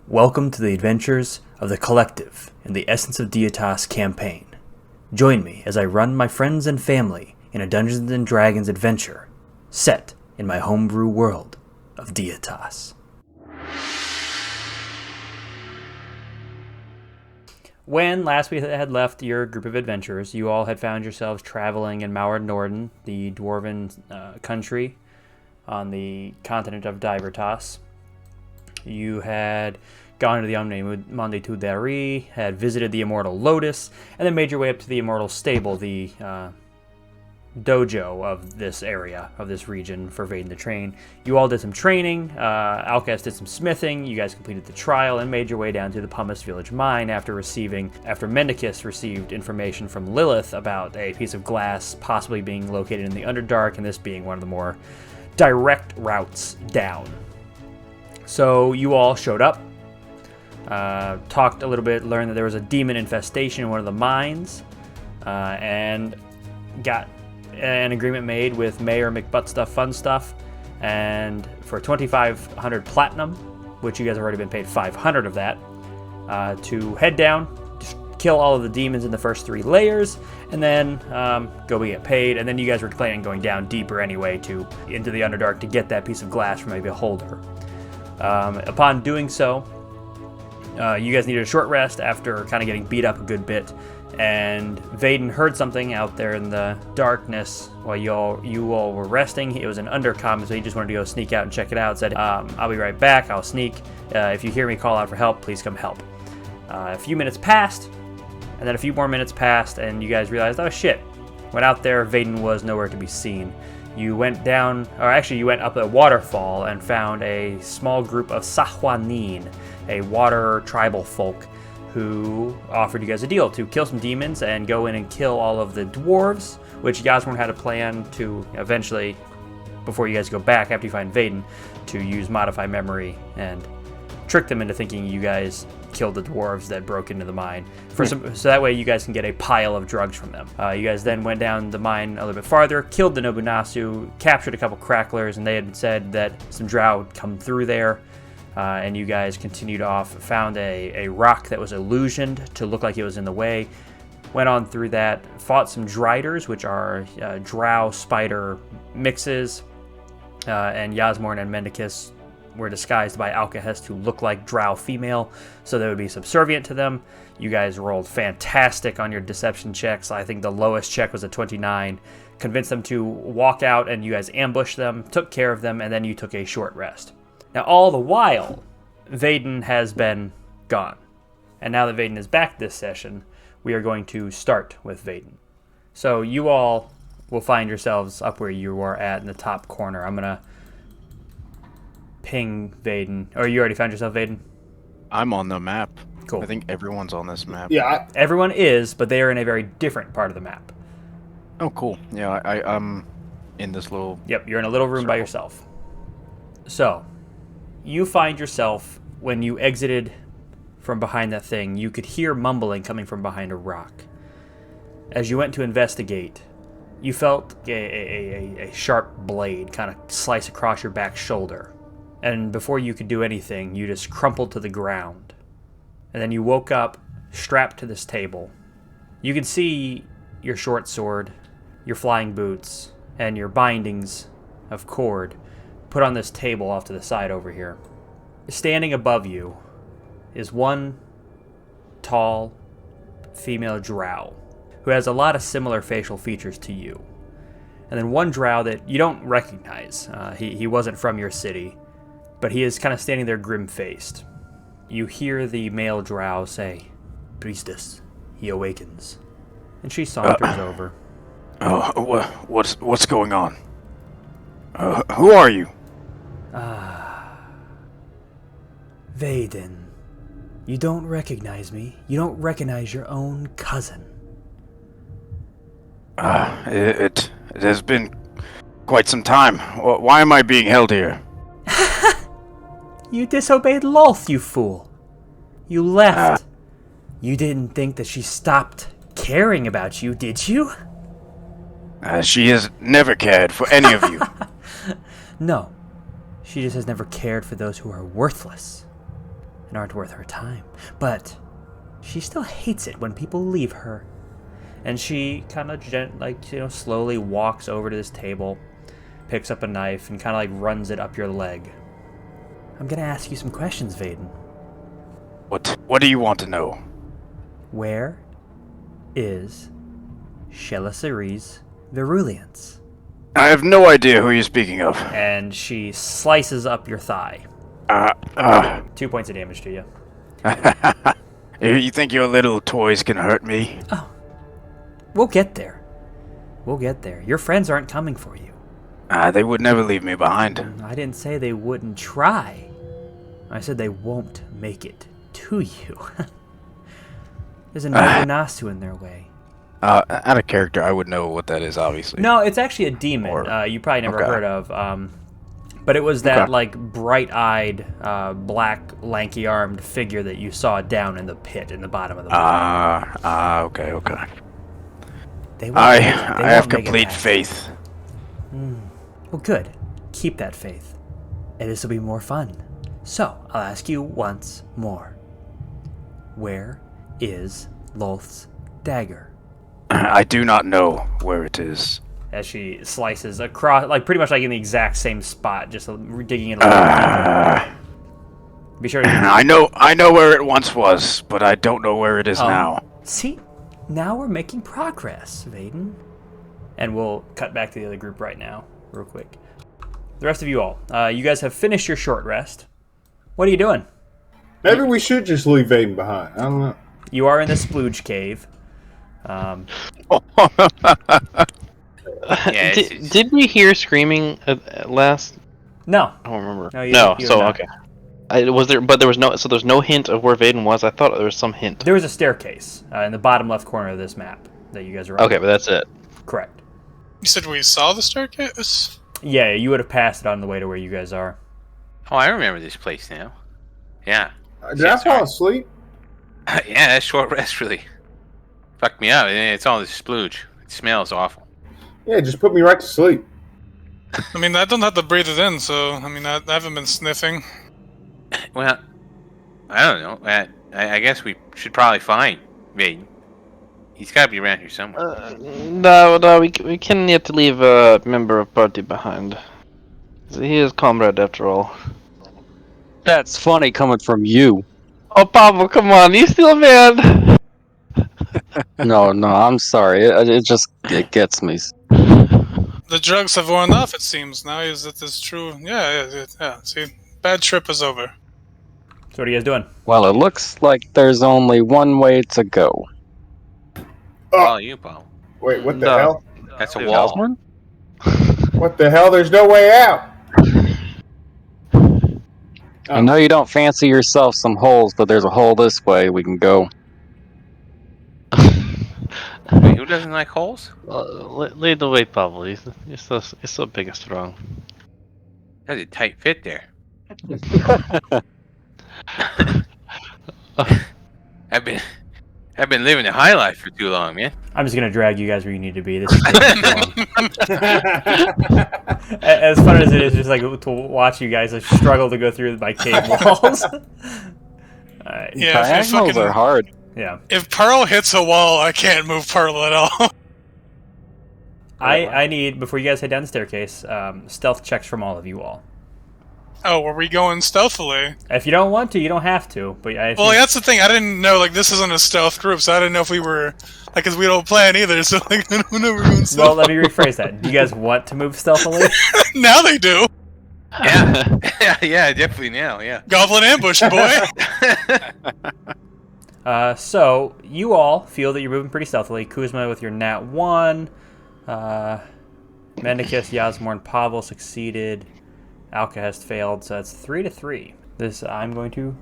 Welcome to the adventures of the Collective in the Essence of Deitas campaign. Join me as I run my friends and family in a Dungeons & Dragons adventure set in my homebrew world of Deitas. When last we had left your group of adventurers, you all had found yourselves traveling in Mauer Norden, the dwarven country on the continent of Deitas. You had gone to the Omne tu Dari, had visited the Immortal Lotus, and then made your way up to the Immortal Stable, the dojo of this area, of this region for Vaedyn to train. You all did some training, Alcas did some smithing, you guys completed the trial, and made your way down to the Pumice Village Mine after Mendicus received information from Lilith about a piece of glass possibly being located in the Underdark, and this being one of the more direct routes down. So you all showed up, talked a little bit, learned that there was a demon infestation in one of the mines, and got an agreement made with Mayor McButtstuff and for 2,500 platinum, which you guys have already been paid 500 of that, to head down, just kill all of the demons in the first 3 layers, and then go get paid. And then you guys were planning on going down deeper anyway into the Underdark to get that piece of glass from a beholder. Upon doing so, you guys needed a short rest after kind of getting beat up a good bit, and Vaedyn heard something out there in the darkness while you all were resting. It was an undercomm, so he just wanted to go sneak out and check it out. Said, I'll be right back, I'll sneak. If you hear me call out for help, please come help. A few minutes passed, and then a few more minutes passed, and you guys realized, oh shit. Went out there, Vaedyn was nowhere to be seen. You went down, or actually you went up a waterfall and found a small group of Sahwanin, a water tribal folk, who offered you guys a deal to kill some demons and go in and kill all of the dwarves, which Yasmorn had a plan to eventually, before you guys go back after you find Vaedyn, to use Modify Memory and trick them into thinking you guys killed the dwarves that broke into the mine, so that way you guys can get a pile of drugs from them. You guys then went down the mine a little bit farther, killed the Nobunasu, captured a couple cracklers, and they had said that some drow would come through there. And you guys continued off, found a rock that was illusioned to look like it was in the way, went on through that, fought some driders, which are drow spider mixes, and Yasmorn and Mendicus were disguised by Alcahest to look like drow female, so they would be subservient to them. You guys rolled fantastic on your deception checks. I think the lowest check was a 29. Convinced them to walk out, and you guys ambushed them, took care of them, and then you took a short rest. Now, all the while, Vaedyn has been gone. And now that Vaedyn is back this session, we are going to start with Vaedyn. So you all will find yourselves up where you are at in the top corner. I'm going to ping Vaedyn. Or you already found yourself, Vaedyn? I'm on the map. Cool. I think everyone's on this map. Yeah. Everyone is, but they are in a very different part of the map. Oh, cool. Yeah, I'm in this little... Yep, you're in a little room by yourself. So, you find yourself, when you exited from behind that thing, you could hear mumbling coming from behind a rock. As you went to investigate, you felt a sharp blade kind of slice across your back shoulder. And before you could do anything, you just crumpled to the ground. And then you woke up, strapped to this table. You could see your short sword, your flying boots, and your bindings of cord put on this table off to the side over here. Standing above you is one tall female drow who has a lot of similar facial features to you. And then one drow that you don't recognize. He wasn't from your city, but he is kind of standing there grim-faced. You hear the male drow say, "Priestess, he awakens." And she saunters over. Oh, what's going on? Who are you? Vaedyn, you don't recognize me. You don't recognize your own cousin. It has been quite some time. Why am I being held here? You disobeyed Lolth, you fool. You left. You didn't think that she stopped caring about you, did you? She has never cared for any of you. No. She just has never cared for those who are worthless. and aren't worth her time. But she still hates it when people leave her. And she kind of slowly walks over to this table, picks up a knife, and kind of like runs it up your leg. I'm gonna ask you some questions, Vaedyn. What do you want to know? Where is Chelicera's virulence? I have no idea who you're speaking of. And she slices up your thigh. 2 points of damage to you. You think your little toys can hurt me? Oh. We'll get there. We'll get there. Your friends aren't coming for you. They would never leave me behind. I didn't say they wouldn't try. I said they won't make it to you. There's a Nasu in their way. Out of character, I would know what that is, obviously. No, it's actually a demon. You probably never heard of. But it was that like bright-eyed, black, lanky-armed figure that you saw down in the pit in the bottom of the pool. Okay. I have complete faith. Well, good. Keep that faith. And this will be more fun. So, I'll ask you once more. Where is Lolth's dagger? I do not know where it is. As she slices across, like pretty much like in the exact same spot, just digging in a little deeper. Be sure to... I know where it once was, but I don't know where it is now. See? Now we're making progress, Vaedyn. And we'll cut back to the other group right now, real quick. The rest of you all, you guys have finished your short rest. What are you doing? Maybe we should just leave Vaedyn behind. I don't know. You are in the splooge cave. Did we hear screaming at last? No. I don't remember. No, so okay. There's no hint of where Vaedyn was. I thought there was some hint. There was a staircase in the bottom left corner of this map that you guys are on. Okay, but that's it. Correct. You said we saw the staircase? Yeah, you would have passed it on the way to where you guys are. Oh, I remember this place now. Yeah. Did I fall asleep? Yeah, that short rest really fucked me up. It's all this splooge. It smells awful. Yeah, just put me right to sleep. I mean, I don't have to breathe it in, so, I mean, I haven't been sniffing. Well, I don't know. I guess we should probably find Vaedyn. He's got to be around here somewhere. No, we can yet to leave a member of party behind. He is comrade after all. That's funny coming from you. Oh, Pablo, come on, you still mad? No, I'm sorry. It gets me. The drugs have worn off, it seems. Now is that this true? Yeah. See, bad trip is over. So what are you guys doing? Well, it looks like there's only one way to go. Follow you, Paul. Wait, what the hell? That's a wall. What the hell? There's no way out! I know you don't fancy yourself some holes, but there's a hole this way we can go. Wait, who doesn't like holes? Lead the way, Pablo. You're so big and strong. That's a tight fit there. I've been living the high life for too long, man. I'm just gonna drag you guys where you need to be. This is taking too long. As fun as it is, just like to watch you guys struggle to go through my cave walls. Alright. Yeah, Diagonals are hard. Yeah. If Pearl hits a wall, I can't move Pearl at all. I need, before you guys head down the staircase, stealth checks from all of you all. Oh, were we going stealthily? If you don't want to, you don't have to. But Well, that's the thing. I didn't know, like, this isn't a stealth group, so I didn't know if we were, like, because we don't plan either, so, like, I don't know we're going stealth. Well, let me rephrase that. Do you guys want to move stealthily? Now they do. Yeah, yeah, definitely now, yeah. Goblin ambush, boy. So, you all feel that you're moving pretty stealthily. Kuzma with your nat 1. Mendicus, Yasmor, and Pavel succeeded. Alka has failed, so that's 3-3. I'm going to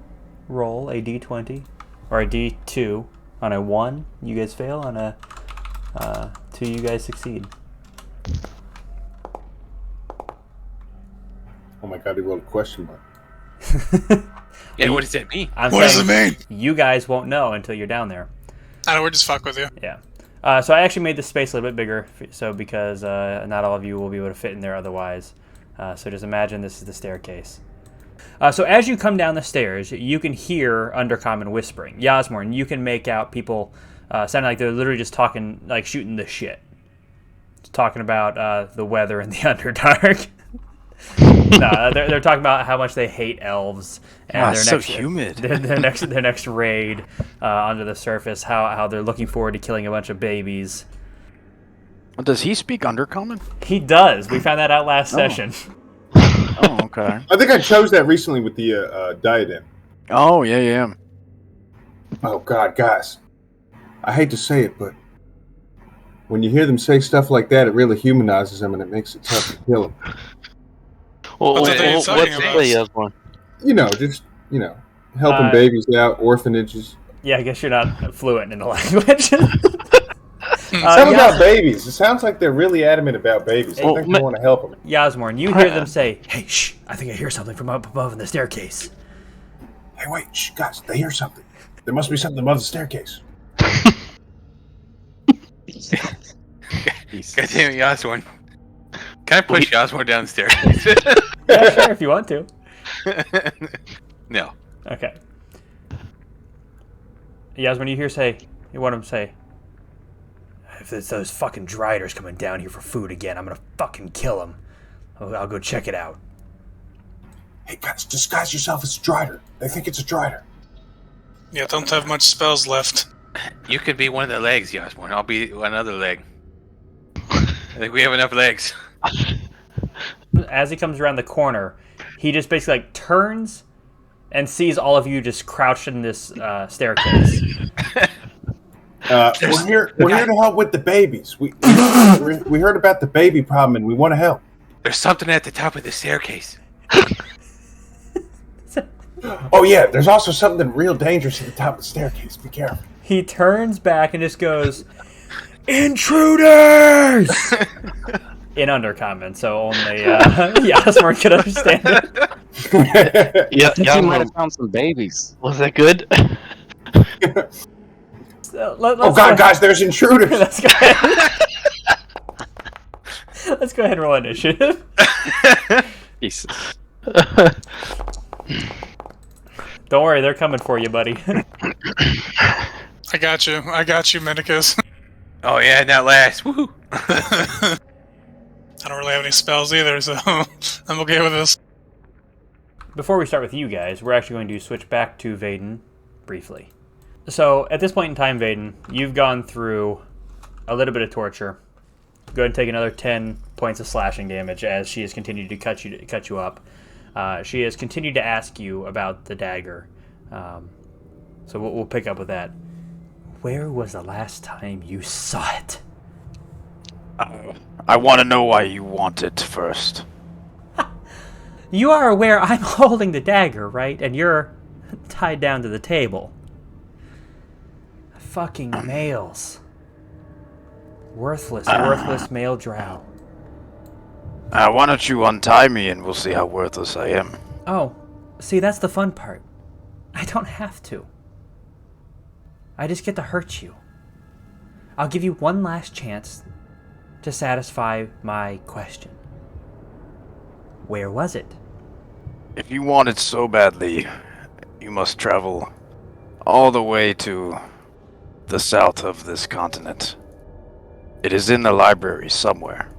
roll a d20, or a d2. On a 1, you guys fail. On a 2, you guys succeed. Oh my god, he rolled a question mark. Yeah, what does that mean? What does it mean? You guys won't know until you're down there. I know, we're just fuck with you. Yeah. So I actually made this space a little bit bigger, because not all of you will be able to fit in there otherwise. So just imagine this is the staircase. So as you come down the stairs, you can hear Undercommon whispering. Yasmorn, you can make out people sounding like they're literally just talking, like shooting the shit. Just talking about the weather in the Underdark. No, they're talking about how much they hate elves and it's so humid. Their next raid onto the surface. How they're looking forward to killing a bunch of babies. Does he speak Undercommon? He does. We found that out last session. Oh, okay. I think I chose that recently with the Diadem. Oh, yeah. Oh, God, guys. I hate to say it, but when you hear them say stuff like that, it really humanizes them and it makes it tough to kill them. Well, What's they what's talking the about? Yasmorn? Helping babies out, orphanages. Yeah, I guess you're not fluent in the language. Something about babies. It sounds like they're really adamant about babies. I think they want to help them. Yasmorn, you hear them say, "Hey, shh! I think I hear something from up above in the staircase." Hey, wait, shh, guys, they hear something. There must be something above the staircase. God damn it, Yasmorn. Can I push Yasmorn downstairs? Yeah, sure, if you want to. No. Okay. Yasmorn, you want him to say, "If it's those fucking driders coming down here for food again, I'm gonna fucking kill them. I'll go check it out." Hey, guys, disguise yourself as a drider. They think it's a drider. Yeah, don't have much spells left. You could be one of the legs, Yasmorn. I'll be another leg. I think we have enough legs. As he comes around the corner, he just basically turns and sees all of you just crouched in this staircase. We're here to help with the babies. We heard about the baby problem and we want to help. There's something at the top of the staircase. Oh yeah, there's also something real dangerous at the top of the staircase. Be careful. He turns back and just goes, "Intruders!" in Undercommon, so only Yasmorn could understand it. Yeah, You might have found some babies. was that good? So, Oh God, guys, there's intruders. Let's go ahead. Let's go ahead and roll initiative. Jesus. Don't worry, they're coming for you, buddy. I got you, Medicus. Oh yeah, not last. Woohoo! I don't really have any spells either, so I'm okay with this. Before we start with you guys, we're actually going to switch back to Vaedyn briefly. So, at this point in time, Vaedyn, you've gone through a little bit of torture. Go ahead and take another 10 points of slashing damage as she has continued to cut you up. She has continued to ask you about the dagger. So we'll pick up with that. Where was the last time you saw it? I want to know why you want it first. You are aware I'm holding the dagger, right? And you're tied down to the table. Fucking males. Worthless male drow. Why don't you untie me and we'll see how worthless I am. Oh, see, that's the fun part. I don't have to. I just get to hurt you. I'll give you one last chance to satisfy my question. Where was it? If you want it so badly, you must travel all the way to the south of this continent. It is in the library somewhere.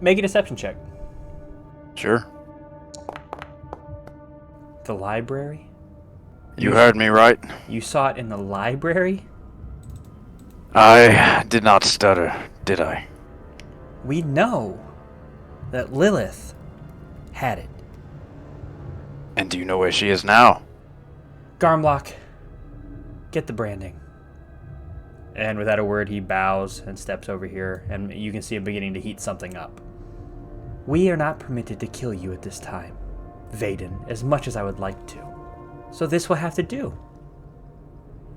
Make a deception check. Sure. The library? You heard me right. You saw it in the library? I did not stutter, did I? We know that Lilith had it. And do you know where she is now? Garmlock, get the branding. And without a word, he bows and steps over here, and you can see him beginning to heat something up. We are not permitted to kill you at this time, Vaedyn, as much as I would like to. So this will have to do.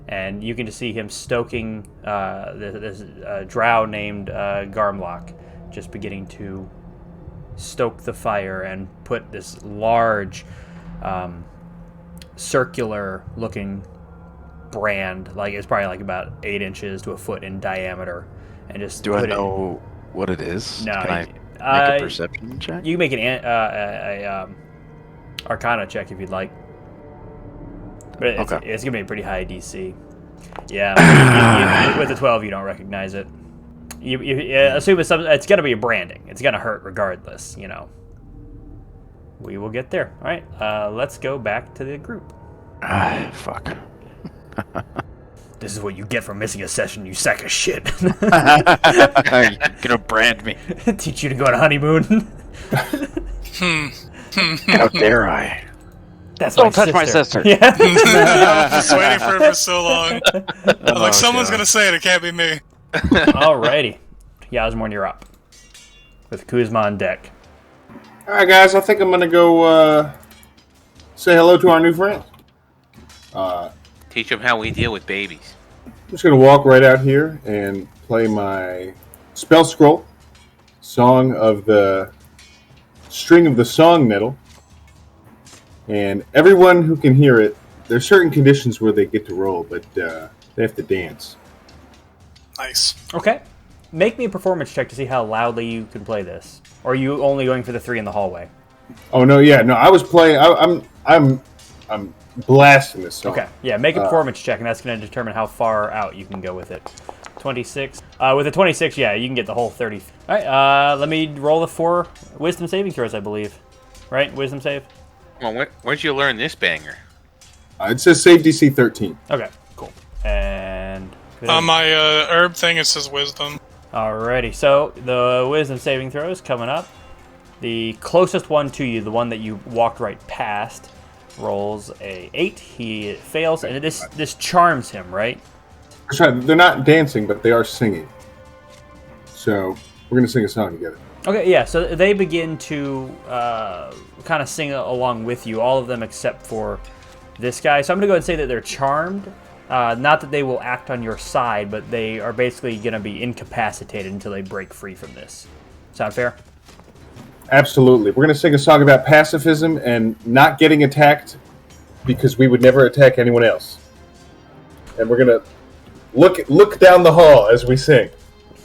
And you can just see him stoking this drow named Garmlock, just beginning to stoke the fire and put this large, circular-looking brand, like it's probably like about 8 inches to a foot in diameter, and just Do I know what it is? No, Can I make a perception check? You can make Arcana check if you'd like. But it's gonna be a pretty high DC. Yeah, with the 12, you don't recognize it. You assume it's gonna be a branding. It's gonna hurt regardless. You know. We will get there. All right. Let's go back to the group. Fuck. This is what you get for missing a session, you sack of shit. You're gonna brand me. Teach you to go on a honeymoon. How dare I? That's Don't touch my sister. Yeah. I've been just waiting for it for so long. I'm like, someone's gonna say it. It can't be me. Alrighty. Yasmorn, you're up. With Kuzma on deck. Alright, guys, I think I'm gonna go say hello to our new friend. Teach them how we deal with babies. I'm just gonna walk right out here and play my spell scroll, Song of the String of the Song Nettle, and everyone who can hear it. There's certain conditions where they get to roll, but they have to dance. Nice. Okay. Make me a performance check to see how loudly you can play this. Or are you only going for the 3 in the hallway? Oh no, yeah, no, I was playing. I'm blasting this song. Okay. Yeah, make a performance check, and that's going to determine how far out you can go with it. 26. With a 26, yeah, you can get the whole 30. All right. Let me roll the 4 wisdom saving throws, I believe. Right? Wisdom save. Well, where'd you learn this banger? It says save DC 13. Okay. Cool. And On my herb thing, it says wisdom. alrighty. So the wisdom saving throw is coming up. The closest one to you, the one that you walked right past, rolls a 8. He fails, and this charms him, right? They're not dancing, but they are singing. So we're gonna sing a song together. Okay, yeah. So they begin to kind of sing along with you, all of them except for this guy. So I'm gonna go ahead and say that they're charmed. Not that they will act on your side, but they are basically gonna be incapacitated until they break free from this. Sound fair? Absolutely. We're gonna sing a song about pacifism and not getting attacked because we would never attack anyone else. And we're gonna look down the hall as we sing.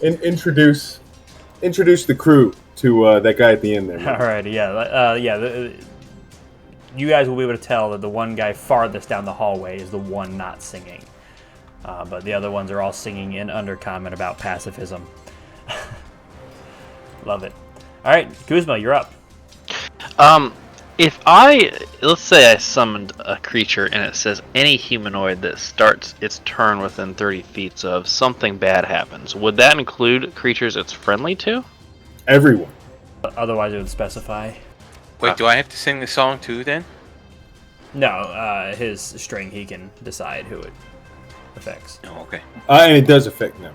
Introduce the crew to that guy at the end there. Alrighty, yeah. You guys will be able to tell that the one guy farthest down the hallway is the one not singing. But the other ones are all singing in undercommon about pacifism. Love it. Alright, Kuzma, you're up. Let's say I summoned a creature and it says any humanoid that starts its turn within 30 feet of something bad happens, would that include creatures it's friendly to? Everyone. Otherwise, it would specify. Wait, do I have to sing the song too then? No, his string, he can decide who it affects. Oh, okay. And it does affect them.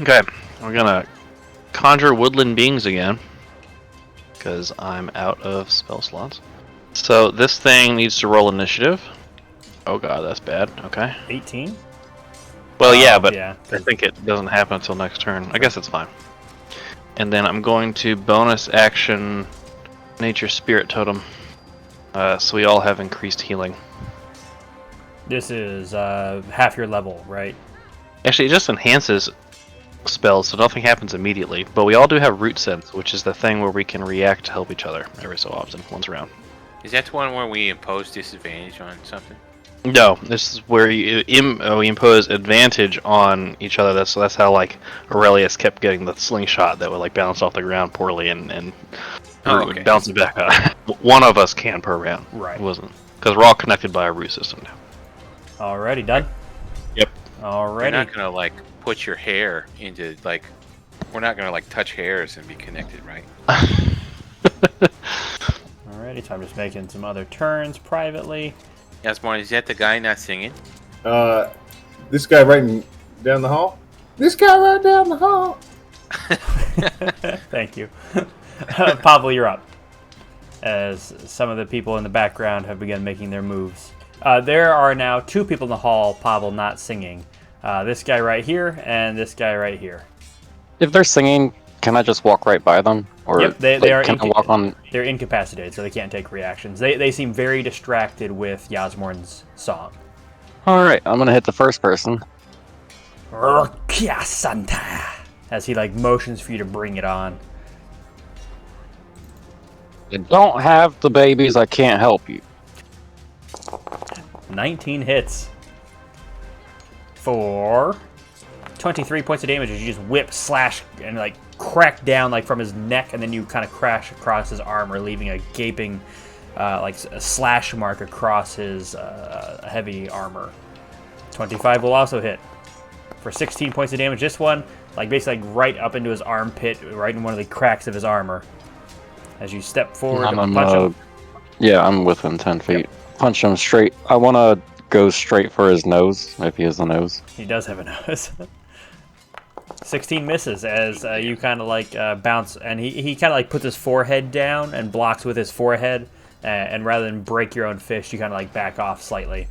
Okay, we're gonna conjure woodland beings again, because I'm out of spell slots. So this thing needs to roll initiative. Oh god, that's bad. Okay. 18? Well, yeah, but yeah. I think it doesn't happen until next turn. I guess it's fine. And then I'm going to bonus action Nature Spirit Totem. So we all have increased healing. This is half your level, right? Actually, it just enhances spells, so nothing happens immediately. But we all do have Root Sense, which is the thing where we can react to help each other every so often, once around. Is that the one where we impose disadvantage on something? No, this is where we impose advantage on each other. That's how like Aurelius kept getting the slingshot that would like bounce off the ground poorly and okay. bounce it back out. One of us can per round. Right. It wasn't because we're all connected by a root system now. Alrighty, done? Yep. Alrighty. We're not gonna like put your hair into like. We're not gonna like touch hairs and be connected, right? Alrighty, so I'm just making some other turns privately. Yasmorn, is that the guy not singing? This guy right down the hall? This guy right down the hall. Thank you. Pavel, you're up. As some of the people in the background have begun making their moves. There are now 2 people in the hall, Pavel not singing. This guy right here and this guy right here. If they're singing, can I just walk right by them? Or Yep, they are. can I walk on? They're incapacitated, so they can't take reactions. They seem very distracted with Yasmorn's song. All right, I'm gonna hit the first person. Kia Santa, as he like motions for you to bring it on. I don't have the babies. I can't help you. 19 hits for 23 points of damage as you just whip, slash, and like crack down like from his neck, and then you kind of crash across his armor, leaving a gaping like a slash mark across his heavy armor. 25 will also hit for 16 points of damage. This one, like basically like right up into his armpit, right in one of the cracks of his armor. As you step forward, punch him. Yeah, I'm within 10 feet. Yep. Punch him straight. I want to go straight for his nose, if he has a nose. He does have a nose. 16 misses as you kind of like bounce, and he kind of like puts his forehead down and blocks with his forehead, and rather than break your own fist, you kind of like back off slightly.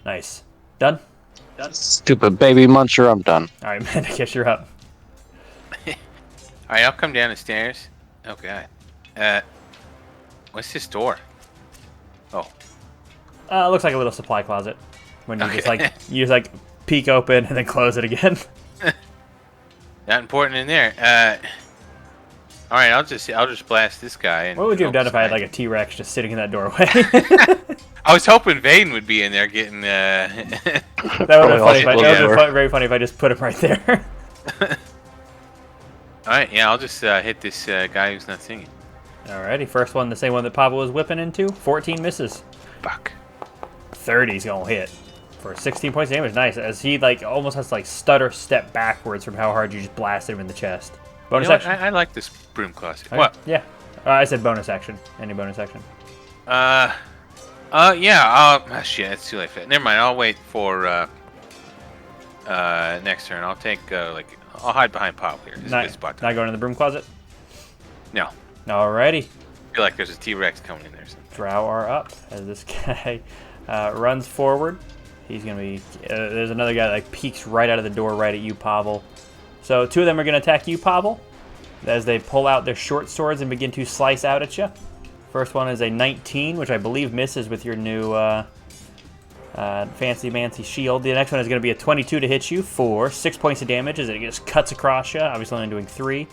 Nice. Done? Stupid baby muncher, I'm done. All right, Mendicus, you're up. Alright, I'll come down the stairs. Oh god. What's this door? Oh. It looks like a little supply closet. When you just like peek open and then close it again. Not important in there. Alright, I'll just blast this guy. And What would you have done if I had like a T-Rex just sitting in that doorway? I was hoping Vaedyn would be in there getting. That would have been very funny if I just put him right there. Alright, yeah, I'll just hit this guy who's not singing. Alrighty, first one, the same one that Pablo was whipping into. 14 misses. Fuck. 30's gonna hit for 16 points of damage. Nice, as he like almost has to like stutter step backwards from how hard you just blasted him in the chest. Bonus action. I like this broom closet. Okay, What? Yeah. I said bonus action. Any bonus action? Yeah. Shit, it's too late for that. Never mind. I'll wait for next turn. I'll take I'll hide behind Pop here. This is a good spot. Not going in the broom closet. No. Alrighty. I feel like there's a T-Rex coming in there. Drow are up as this guy runs forward. He's gonna be. There's another guy that like peeks right out of the door right at you, Pavel. So two of them are gonna attack you, Pavel, as they pull out their short swords and begin to slice out at you. First one is a 19, which I believe misses with your new fancy-mancy shield. The next one is going to be a 22 to hit you for 6 points of damage as it just cuts across you, obviously only doing 3.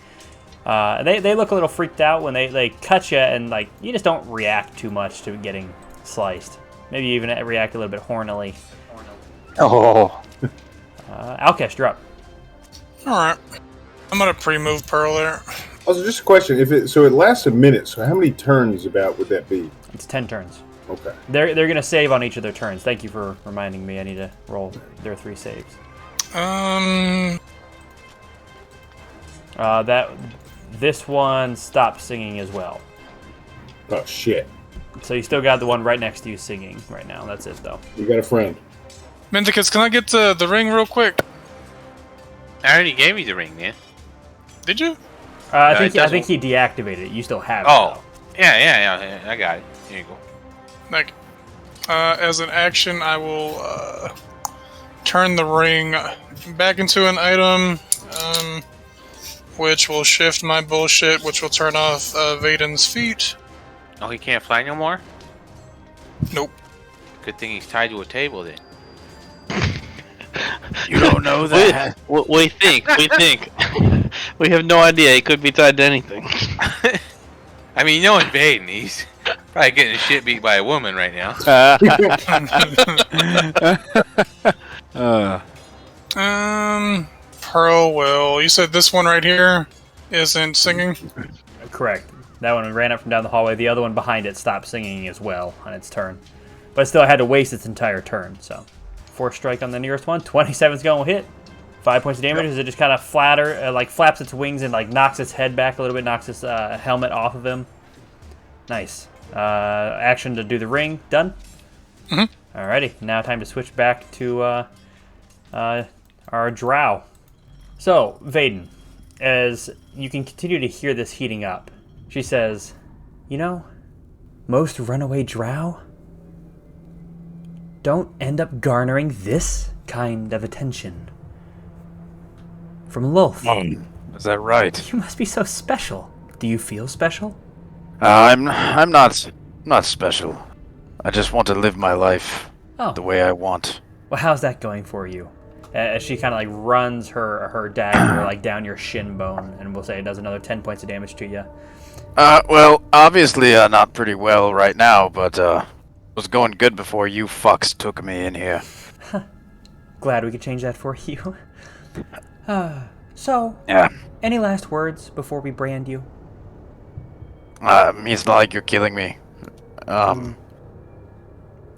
They look a little freaked out when they cut you, and like you just don't react too much to getting sliced. Maybe you even react a little bit hornily. Oh. Alkesh, you're up. Alright. I'm gonna pre-move Pearl there. Also, just a question: it lasts a minute, so how many turns about would that be? It's 10 turns. Okay. They're going to save on each of their turns. Thank you for reminding me. I need to roll their 3 saves. This one stopped singing as well. Oh shit! So you still got the one right next to you singing right now. That's it though. You got a friend. Mendicus, can I get the ring real quick? I already gave you the ring, man. Did you? I think he deactivated it. You still have it. Oh, yeah. I got it. Here you go. Like, as an action, I will turn the ring back into an item, which will shift my bullshit, which will turn off Vaedyn's feet. Oh, he can't fly no more? Nope. Good thing he's tied to a table then. You don't know that. We think. We have no idea. He could be tied to anything. I mean, knowing Vaedyn, he's probably getting his shit beat by a woman right now. Pearl will. You said this one right here isn't singing? Correct. That one ran up from down the hallway. The other one behind it stopped singing as well on its turn. But it still had to waste its entire turn, so. 4th strike on the nearest one. 27's going to hit. 5 points of damage as it just kind of flaps its wings and like knocks its head back a little bit, knocks its helmet off of him. Nice. Action to do the ring. Done? Mm-hmm. Alrighty. Now time to switch back to our drow. So, Vaedyn, as you can continue to hear this heating up, she says, you know, most runaway drow don't end up garnering this kind of attention. From Lulth. Is that right? You must be so special. Do you feel special? I'm not special. I just want to live my life the way I want. Well, how's that going for you? As she kind of like runs her dagger like down your shin bone, and we'll say it does another 10 points of damage to you. Well, obviously, not pretty well right now, but, was going good before you fucks took me in here. Glad we could change that for you. So, Yeah. any last words before we brand you? It's not like you're killing me.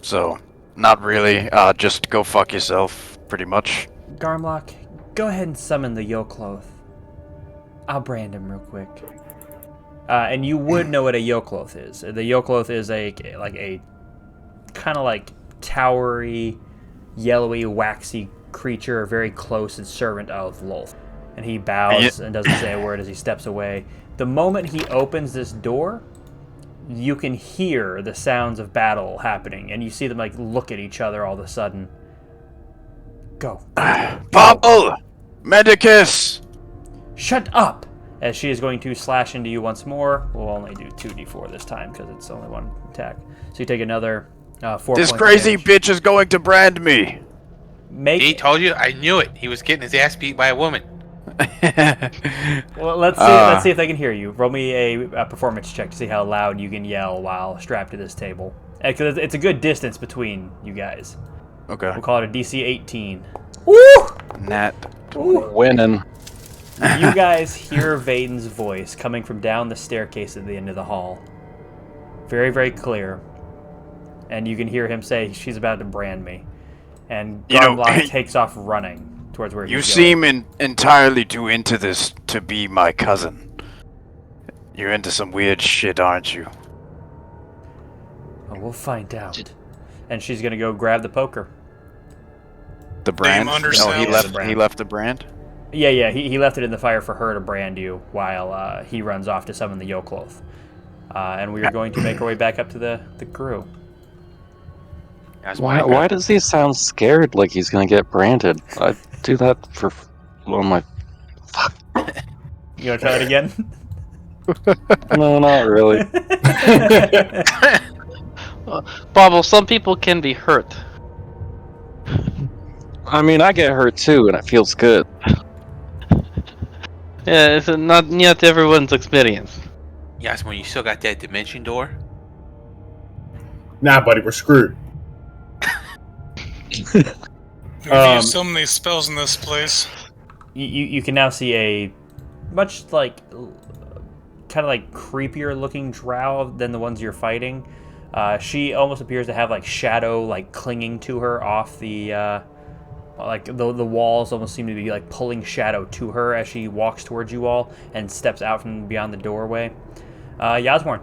So, not really. Just go fuck yourself, pretty much. Garmlock, go ahead and summon the Yokloth. I'll brand him real quick. And you would know what a Yokloth is. The Yokloth is a kind of like towery, yellowy, waxy creature, very close and servant of Lolth. And he bows and doesn't say a word as he steps away. The moment he opens this door, you can hear the sounds of battle happening, and you see them like look at each other all of a sudden. Go. Pavel! Medicus! Shut up! As she is going to slash into you once more. We'll only do 2d4 this time because it's only one attack. So you take another 4 This points crazy of damage. bitch is going to brand me! He told you. I knew it. He was getting his ass beat by a woman. Well, let's see if they can hear you. Roll me a performance check to see how loud you can yell while strapped to this table. Because it's a good distance between you guys. Okay. We'll call it a DC 18. Woo! Nat. Winning. You guys hear Vaedyn's voice coming from down the staircase at the end of the hall. Very, very clear. And you can hear him say, "She's about to brand me." And Garmlock takes off running towards where he's You going. seem entirely too into this to be my cousin. You're into some weird shit, aren't you? Oh, we'll find out. And she's gonna go grab the poker. The brand? Oh, undersells. he left the brand? Yeah, he left it in the fire for her to brand you while he runs off to summon the Yokloth. And we are going to make our way back up to the crew. That's Why does he sound scared like he's gonna get branded? I do that for... Oh my... Fuck. You want to try it again? No, not really. Bobble, some people can be hurt. I mean, I get hurt too, and it feels good. Yeah, it's not everyone's experience. Yasmin, you still got that dimension door? Nah, buddy, we're screwed. We've used so many spells in this place. You can now see a much kind of like creepier looking drow than the ones you're fighting. She almost appears to have like shadow like clinging to her off the the walls almost seem to be like pulling shadow to her as she walks towards you all and steps out from beyond the doorway. Yasmorn,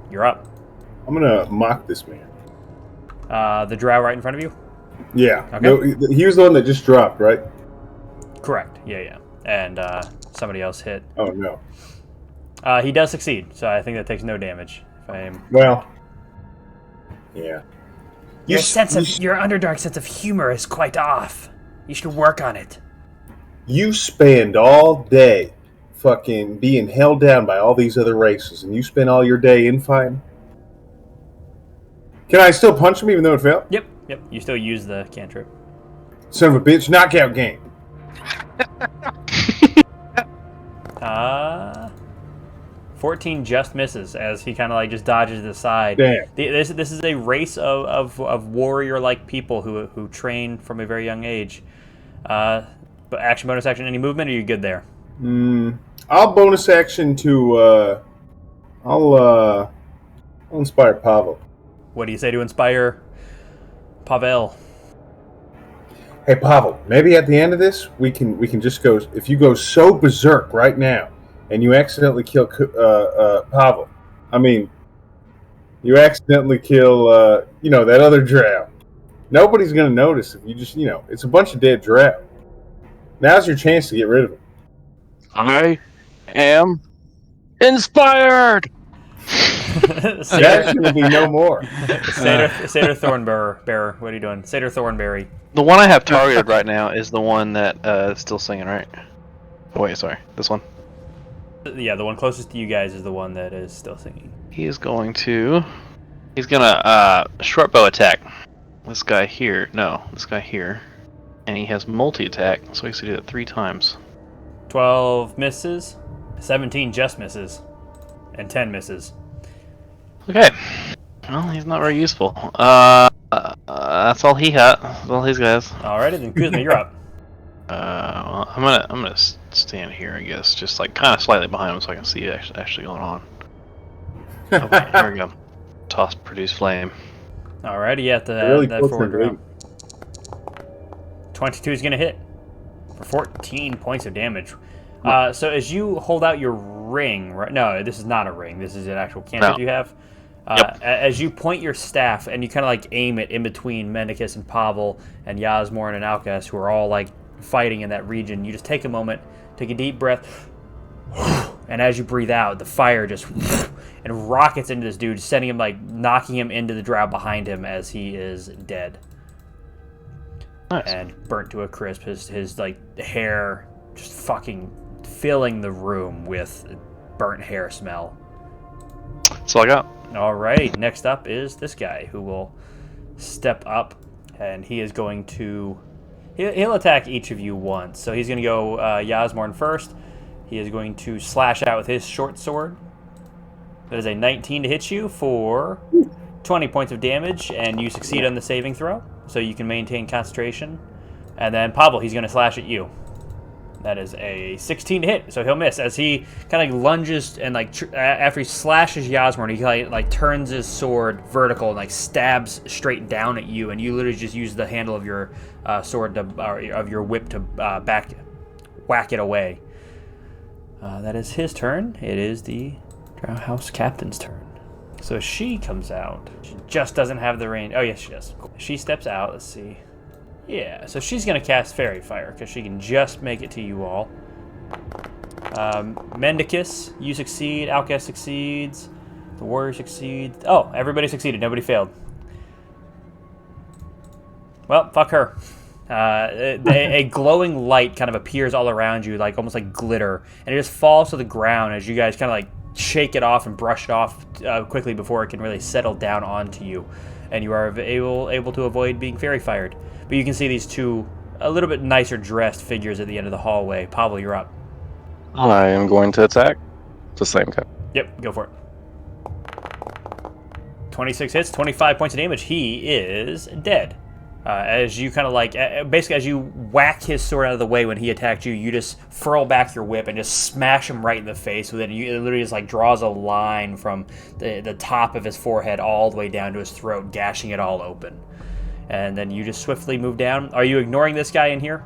you're up. I'm gonna mock this man. The drow right in front of you? Yeah. Okay. No, he was the one that just dropped, right? Correct. Yeah. And somebody else hit. Oh no. He does succeed, so I think that takes no damage. If I'm... Well. Yeah. Your Underdark sense of humor is quite off. You should work on it. You spend all day fucking being held down by all these other races, and you spend all your day infighting? Can I still punch him even though it failed? Yep. You still use the cantrip. Son of a bitch, knockout game. 14 just misses as he kind of like just dodges to the side. Damn. This is a race of warrior-like people who train from a very young age. But action, bonus action, any movement? Or are you good there? I'll bonus action to. I'll inspire Pavel. What do you say to inspire Pavel? Hey Pavel, maybe at the end of this we can just go. If you go so berserk right now, and you accidentally kill Pavel, I mean, you accidentally kill that other drow. Nobody's gonna notice if you just it's a bunch of dead drow. Now's your chance to get rid of him. I am inspired! That should be no more. Satyr Thornbearer, what are you doing? Satyr Thornberry. The one I have targeted right now is the one that is still singing, right? Oh, wait, sorry. This one? Yeah, the one closest to you guys is the one that is still singing. He's gonna short bow attack this guy here. No, this guy here. And he has multi-attack, so he has to do that 3 times. 12 misses. 17 just misses. And 10 misses. Okay. Well, he's not very useful. That's all he had. That's all his guys. Alrighty, then Kuzma, you're up. Well, I'm gonna stand here, I guess, just like kind of slightly behind him, so I can see actually going on. Okay, here we go. Toss, produce flame. Alrighty, at the Really that close forward to round. 22 is gonna hit for 14 points of damage. So as you hold out your ring, right? No, this is not a ring. This is an actual cantrip you have. Yep. As you point your staff and you kind of like aim it in between Mendicus and Pavel and Yasmorn and Alkas, who are all like fighting in that region, you just take a moment, take a deep breath, and as you breathe out, the fire just and rockets into this dude, sending him like knocking him into the drow behind him as he is dead. Nice. And burnt to a crisp. His like hair just fucking filling the room with burnt hair smell. That's all I got. Alright, next up is this guy who will step up and he is going to... He'll attack each of you once. So he's going to go Yasmorn first. He is going to slash out with his short sword. That is a 19 to hit you for 20 points of damage, and you succeed on the saving throw, so you can maintain concentration. And then Pavel, he's going to slash at you. That is a 16 to hit, so he'll miss as he kind of lunges and like after he slashes Yasmorn, he like turns his sword vertical and like stabs straight down at you, and you literally just use the handle of your sword to, of your whip to whack it away. That is his turn. It is the Drow House Captain's turn. So she comes out. She just doesn't have the range. Oh yes, she does. She steps out. Let's see. Yeah, so she's going to cast Fairy Fire, because she can just make it to you all. Mendicus, you succeed. Alkas succeeds. The Warrior succeeds. Oh, everybody succeeded. Nobody failed. Well, fuck her. A glowing light kind of appears all around you, like almost like glitter, and it just falls to the ground as you guys kind of like shake it off and brush it off quickly before it can really settle down onto you. And you are able to avoid being Fairy Fired. But you can see these two a little bit nicer dressed figures at the end of the hallway. Pavel, you're up. I am going to attack the same guy. Yep, go for it. 26 hits, 25 points of damage. He is dead. As you kind of like, basically as you whack his sword out of the way when he attacked you, you just furl back your whip and just smash him right in the face with it. And it literally just like draws a line from the top of his forehead all the way down to his throat, gashing it all open. And then you just swiftly move down. Are you ignoring this guy in here?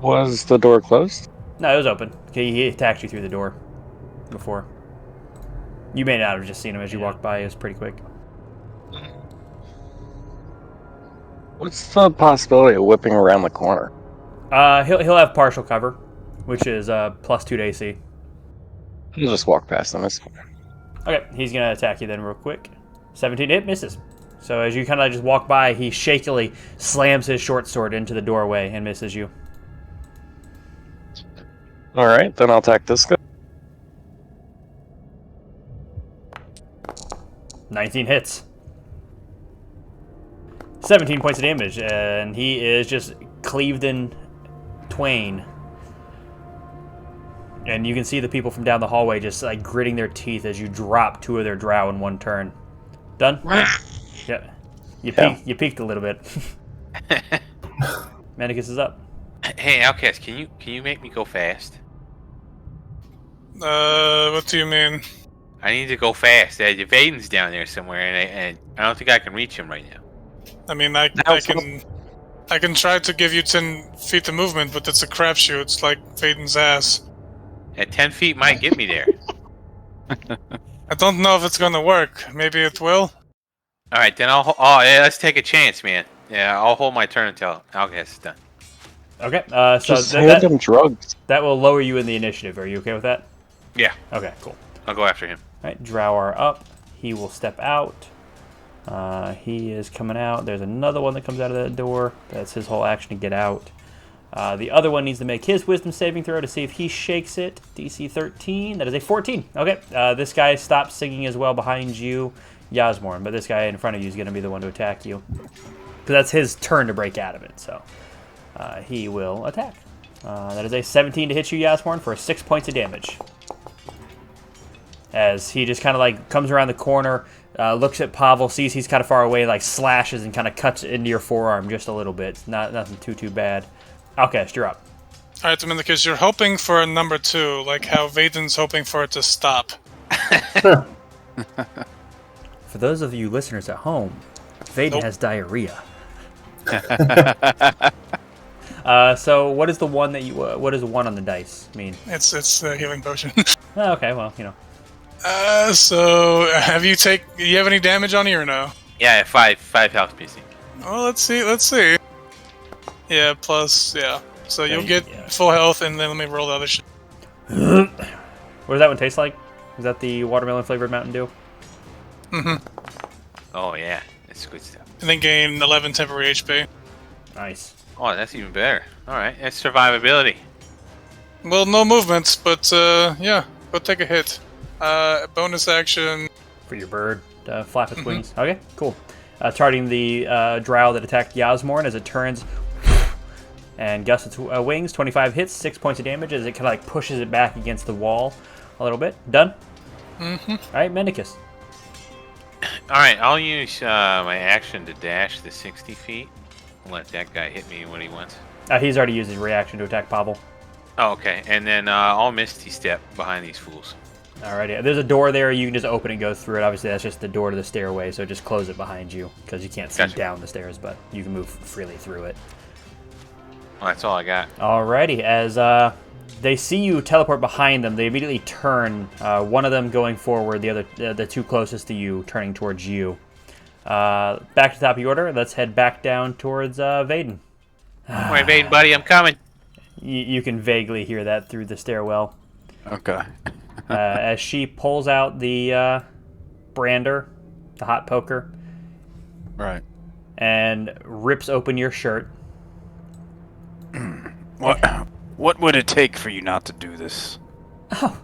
Was the door closed? No, it was open. Okay, he attacked you through the door before. You may not have just seen him as you walked by. It was pretty quick. What's the possibility of whipping around the corner? He'll have partial cover, which is +2 to AC. I'll just walk past him. It's fine. Okay, he's going to attack you then real quick. 17 hit, misses. So as you kind of just walk by, he shakily slams his short sword into the doorway and misses you. Alright, then I'll attack this guy. 19 hits. 17 points of damage, and he is just cleaved in twain. And you can see the people from down the hallway just like gritting their teeth as you drop 2 of their drow in one turn. Done? Yeah. You peeked a little bit. Mendicus is up. Hey, Outcast, can you make me go fast? What do you mean? I need to go fast. Vaedyn's down there somewhere, and I don't think I can reach him right now. I mean, I can try to give you 10 feet of movement, but it's a crapshoot. It's like Vaedyn's ass. At 10 feet might get me there. I don't know if it's gonna work. Maybe it will. All right, then yeah, let's take a chance, man. Yeah, I'll hold my turn until Outcast is done. Okay, so Just hand him drugs. that will lower you in the initiative. Are you okay with that? Yeah, Okay, cool. I'll go after him. All right, drow are up. He will step out. He is coming out. There's another one that comes out of that door. That's his whole action to get out. The other one needs to make his wisdom saving throw to see if he shakes it. DC 13. That is a 14. Okay, this guy stops singing as well behind you, Yasmorn, but this guy in front of you is going to be the one to attack you. Because that's his turn to break out of it, so he will attack. That is a 17 to hit you, Yasmorn, for 6 points of damage. as he just kind of like comes around the corner, looks at Pavel, sees he's kind of far away, like slashes and kind of cuts into your forearm just a little bit. Nothing too bad. Outcast, you're up. All right, Dominicus, you're hoping for a number 2, like how Vaedyn's hoping for it to stop. For those of you listeners at home, Vaedyn has diarrhea. So what is the one that you? What does the 1 on the dice mean? It's the healing potion. Oh, okay, well, you know. So do you have any damage on you or no? Yeah, 5 health PC. Oh, let's see. Yeah, plus, yeah. So you'll get full health, and then let me roll the other shit. What does that one taste like? Is that the watermelon flavored Mountain Dew? Mm-hmm. Oh yeah, that's good stuff. And then gain 11 temporary HP. Nice. Oh, that's even better. All right, that's survivability. Well, no movements, but yeah, go take a hit. Bonus action. For your bird, flap its wings. Okay, cool. Targeting the drow that attacked Yasmorn as it turns and gusts its wings. 25 hits, 6 points of damage as it kind of like pushes it back against the wall a little bit. Done? Mm-hmm. All right, Mendicus. All right, I'll use my action to dash the 60 feet. Let that guy hit me when he wants. He's already used his reaction to attack Pavel. Oh, okay, and then I'll Misty Step behind these fools. Alrighty, there's a door there. You can just open and go through it. Obviously, that's just the door to the stairway, so just close it behind you because you can't see down the stairs, but you can move freely through it. Well, that's all I got. Alrighty, as they see you teleport behind them, they immediately turn. One of them going forward, the 2 closest to you turning towards you. Back to the top of your order. Let's head back down towards Vaedyn. All right, Vaedyn, buddy, I'm coming. You can vaguely hear that through the stairwell. Okay. As she pulls out the brander, the hot poker, Right. and rips open your shirt. What would it take for you not to do this? Oh,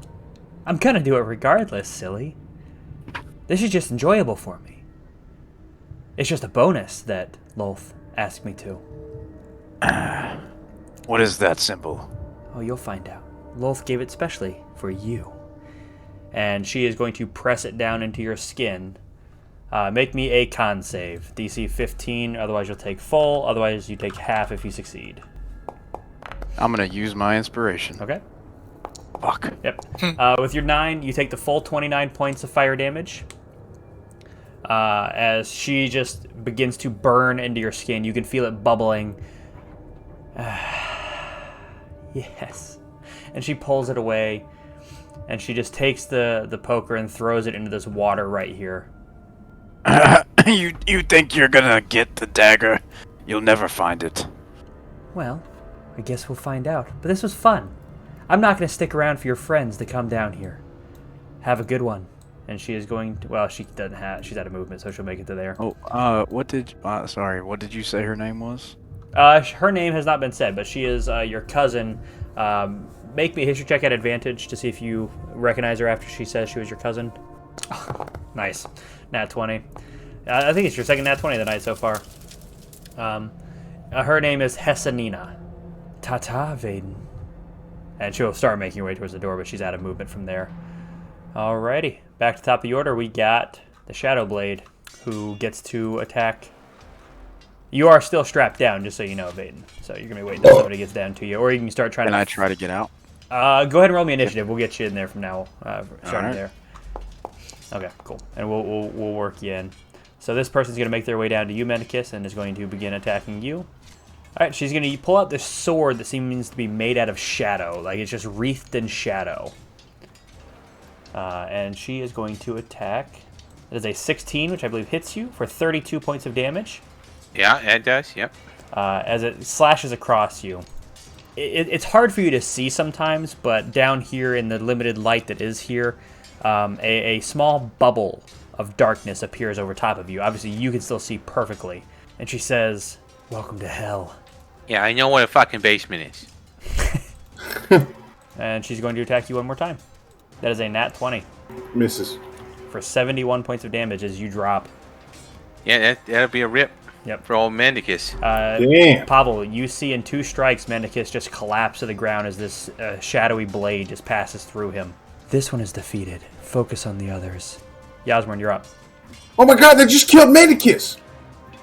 I'm gonna do it regardless, silly. This is just enjoyable for me. It's just a bonus that Lolth asked me to. What is that symbol? Oh, you'll find out. Lolth gave it specially for you. And she is going to press it down into your skin. Make me a con save. DC 15, otherwise you'll take full. Otherwise you take half if you succeed. I'm gonna use my inspiration. Okay? Fuck. Yep. With your 9, you take the full 29 points of fire damage. As she just begins to burn into your skin. You can feel it bubbling. Yes. And she pulls it away. And she just takes the poker and throws it into this water right here. You think you're gonna get the dagger? You'll never find it. Well, I guess we'll find out. But this was fun. I'm not going to stick around for your friends to come down here. Have a good one. And she is going to... Well, she doesn't have... She's out of movement, so she'll make it to there. Oh, what did... sorry, what did you say her name was? Her name has not been said, but she is your cousin. Make me a history check at advantage to see if you recognize her after she says she was your cousin. Nice. Nat 20. I think it's your second Nat 20 of the night so far. Her name is Hessanina. Ta-ta, Vaedyn. And she'll start making her way towards the door, but she's out of movement from there. Alrighty. Back to the top of the order, we got the Shadow Blade, who gets to attack. You are still strapped down, just so you know, Vaedyn. So you're going to be waiting until somebody gets down to you. Or you can start trying Can I try to get out? Go ahead and roll me initiative. We'll get you in there from now, starting right. there. Okay, cool. And we'll work you in. So this person's going to make their way down to you, Mendicus, and is going to begin attacking you. Alright, she's going to pull out this sword that seems to be made out of shadow. Like, it's just wreathed in shadow. And she is going to attack. It is a 16, which I believe hits you, for 32 points of damage. Yeah, it does, yep. As it slashes across you. It's hard for you to see sometimes, but down here in the limited light that is here, a small bubble of darkness appears over top of you. Obviously, you can still see perfectly. And she says, "Welcome to hell." Yeah, I know what a fucking basement is. And she's going to attack you one more time. That is a nat 20 Misses. for 71 points of damage as you drop. Yeah, that'll be a rip. Yep. For old Mendicus. Damn. Pavel, you see in 2 strikes, Mendicus just collapse to the ground as this shadowy blade just passes through him. This one is defeated. Focus on the others. Yasmorn, you're up. Oh my god, they just killed Manicus!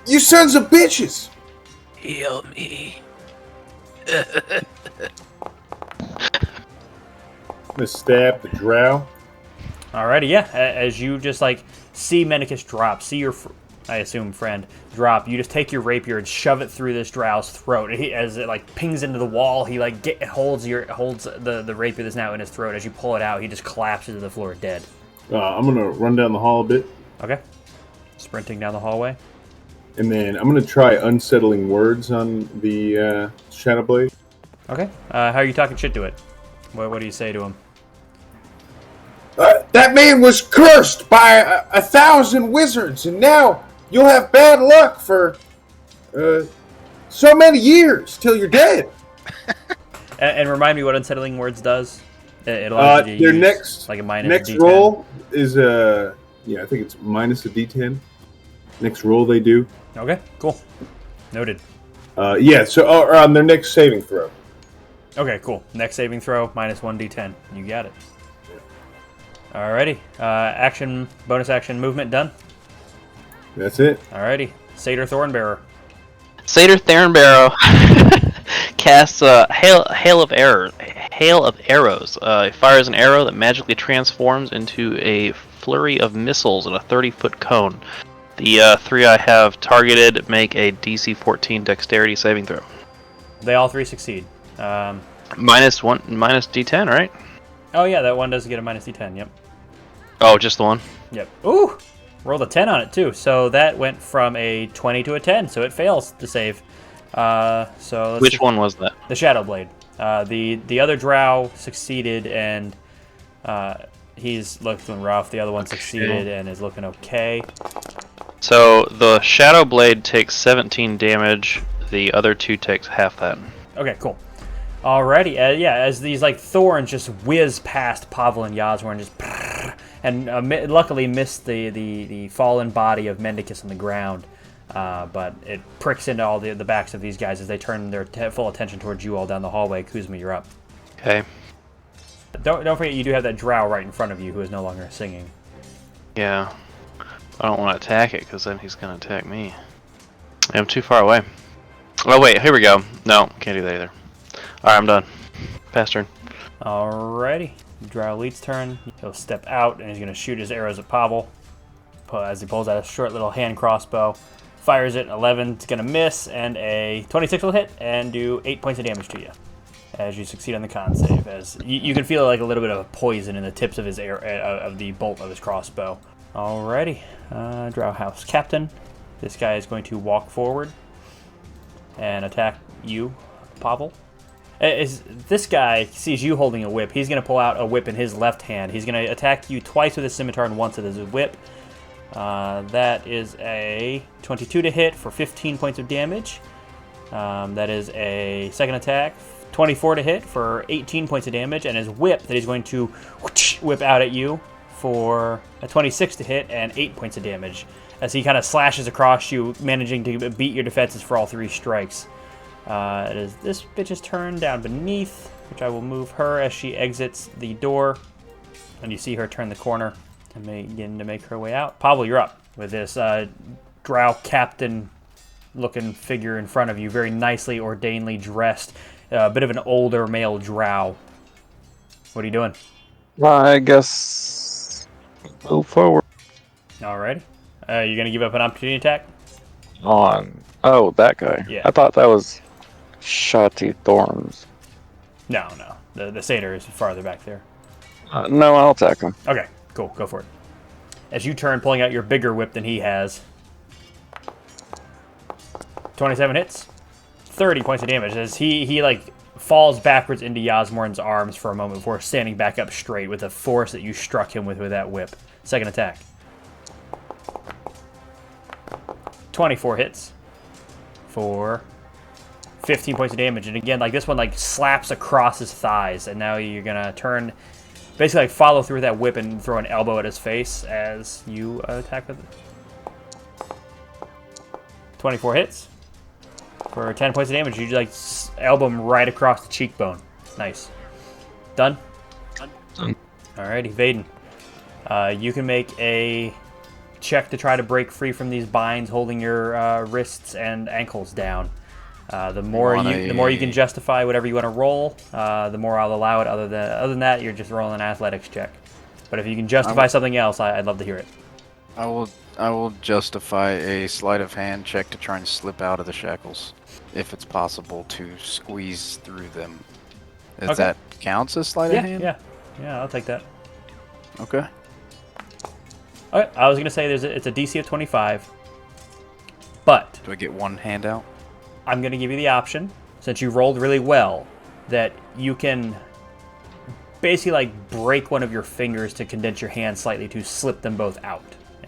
You sons of bitches! Heal me. I'm gonna stab the drow. Alrighty, yeah. As you just like see Menicus drop, see your, I assume, friend drop, you just take your rapier and shove it through this drow's throat. As it like pings into the wall, he like holds the rapier that's now in his throat. As you pull it out, he just collapses to the floor dead. I'm gonna run down the hall a bit. Okay. Sprinting down the hallway. And then I'm gonna try unsettling words on the Shadowblade. Okay. How are you talking shit to it? What do you say to him? That man was cursed by 1,000 wizards, and now you'll have bad luck for so many years till you're dead. And remind me what unsettling words does. It allows you to their use next like a minus next D10. roll is I think it's minus a D10. Next roll they do. Okay, cool. Noted. So on their next saving throw. Okay, cool. Next saving throw, minus 1d10. You got it. Alrighty. Bonus action movement done. That's it. Alrighty. Satyr Thornbearer. Satyr Thornbarrow casts a hail of arrows. It fires an arrow that magically transforms into a flurry of missiles in a 30-foot cone. The 3 I have targeted make a DC 14 dexterity saving throw. They all 3 succeed. Minus D10, right? Oh yeah, that one does get a minus D10, yep. Oh, just the one? Yep. Ooh! Rolled a 10 on it too, so that went from a 20 to a 10, so it fails to save. Which one was that? The Shadowblade. The other drow succeeded and he's looking rough. The other one succeeded and is looking okay. So the Shadowblade takes 17 damage, the other 2 takes half that. Okay, cool. Alrighty, as these like thorns just whiz past Pavel and Yasmorn, just and luckily missed the fallen body of Mendicus on the ground, but it pricks into all the backs of these guys as they turn their full attention towards you all down the hallway. Kuzma, you're up. Okay. Don't forget you do have that drow right in front of you who is no longer singing. Yeah. I don't want to attack it because then he's going to attack me. I'm too far away. Oh wait, here we go. No, can't do that either. Alright, I'm done. Pass turn. Alrighty. Drow Elite's turn. He'll step out and he's going to shoot his arrows at Pavel. As he pulls out a short little hand crossbow. Fires it, 11, it's going to miss, and a 26 will hit and do 8 points of damage to you. As you succeed on the con save. As you can feel like a little bit of poison in the tips of his of the bolt of his crossbow. Alrighty. Drow House Captain. This guy is going to walk forward and attack you, Pavel. As this guy sees you holding a whip, he's going to pull out a whip in his left hand. He's going to attack you twice with his scimitar and once with his whip. That is a 22 to hit for 15 points of damage. That is a second attack, 24 to hit for 18 points of damage, and his whip that he's going to whip out at you for a 26 to hit and 8 points of damage. As he kind of slashes across you, managing to beat your defenses for all 3 strikes. It is this bitch's turn down beneath, which I will move her as she exits the door. And you see her turn the corner and begin to make her way out. Pavel, you're up with this drow captain looking figure in front of you, very nicely, ordainedly dressed. A bit of an older male drow. What are you doing? I guess move forward. Alrighty. You're going to give up an opportunity attack? Oh, that guy. Yeah. I thought that was Shotty Thorns. No. The satyr is farther back there. No, I'll attack him. Okay, cool. Go for it. As you turn, pulling out your bigger whip than he has. 27 hits. 30 points of damage. As he like falls backwards into Yasmorn's arms for a moment before standing back up straight with the force that you struck him with that whip. Second attack. 24 hits for 15 points of damage. And again, like this one like slaps across his thighs, and now you're gonna turn, basically like follow through that whip and throw an elbow at his face as you attack with it. 24 hits for 10 points of damage. You like elbow him right across the cheekbone. Nice. Done? Alrighty, Vaedyn. You can make a check to try to break free from these binds holding your wrists and ankles down. The more you can justify whatever you want to roll, the more I'll allow it. Other than that, you're just rolling an athletics check. But if you can justify something else, I'd love to hear it. I will justify a sleight of hand check to try and slip out of the shackles, if it's possible to squeeze through them. Does that counts as sleight of hand? Yeah, I'll take that. Okay. Okay, I was gonna say it's a DC of 25, but Do I get one handout? I'm gonna give you the option, since you rolled really well, that you can basically like break one of your fingers to condense your hand slightly to slip them both out.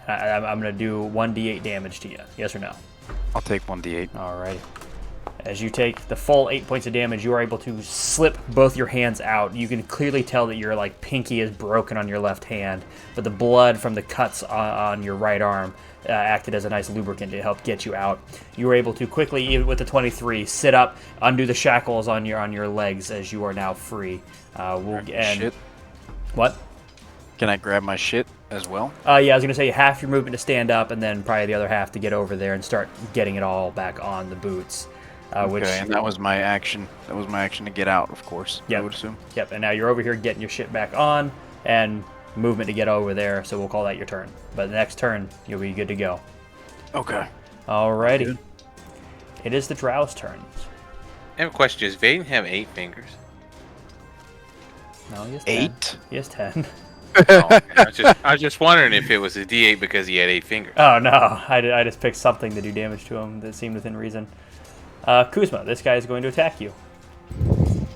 I'm gonna do 1d8 damage to you. Yes or no? I'll take 1d8. Alright. As you take the full 8 points of damage, you are able to slip both your hands out. You can clearly tell that your like pinky is broken on your left hand, but the blood from the cuts on your right arm acted as a nice lubricant to help get you out. You were able to quickly, even with the 23, sit up, undo the shackles on your legs as you are now free. Shit. What? Can I grab my shit as well? Yeah, I was gonna say half your movement to stand up, and then probably the other half to get over there and start getting it all back on the boots. And that was my action. That was my action to get out, of course. Yep. I would assume. Yep, and now you're over here getting your shit back on, and movement to get over there, so we'll call that your turn. But the next turn, you'll be good to go. Okay. Alrighty. Good. It is the Drow's turn. I have a question. Does Vaedyn have 8 fingers? No, he has 10. 8? He has 10. Oh, I was just wondering if it was a D8 because he had 8 fingers. Oh, no. I just picked something to do damage to him that seemed within reason. Kuzma, this guy is going to attack you.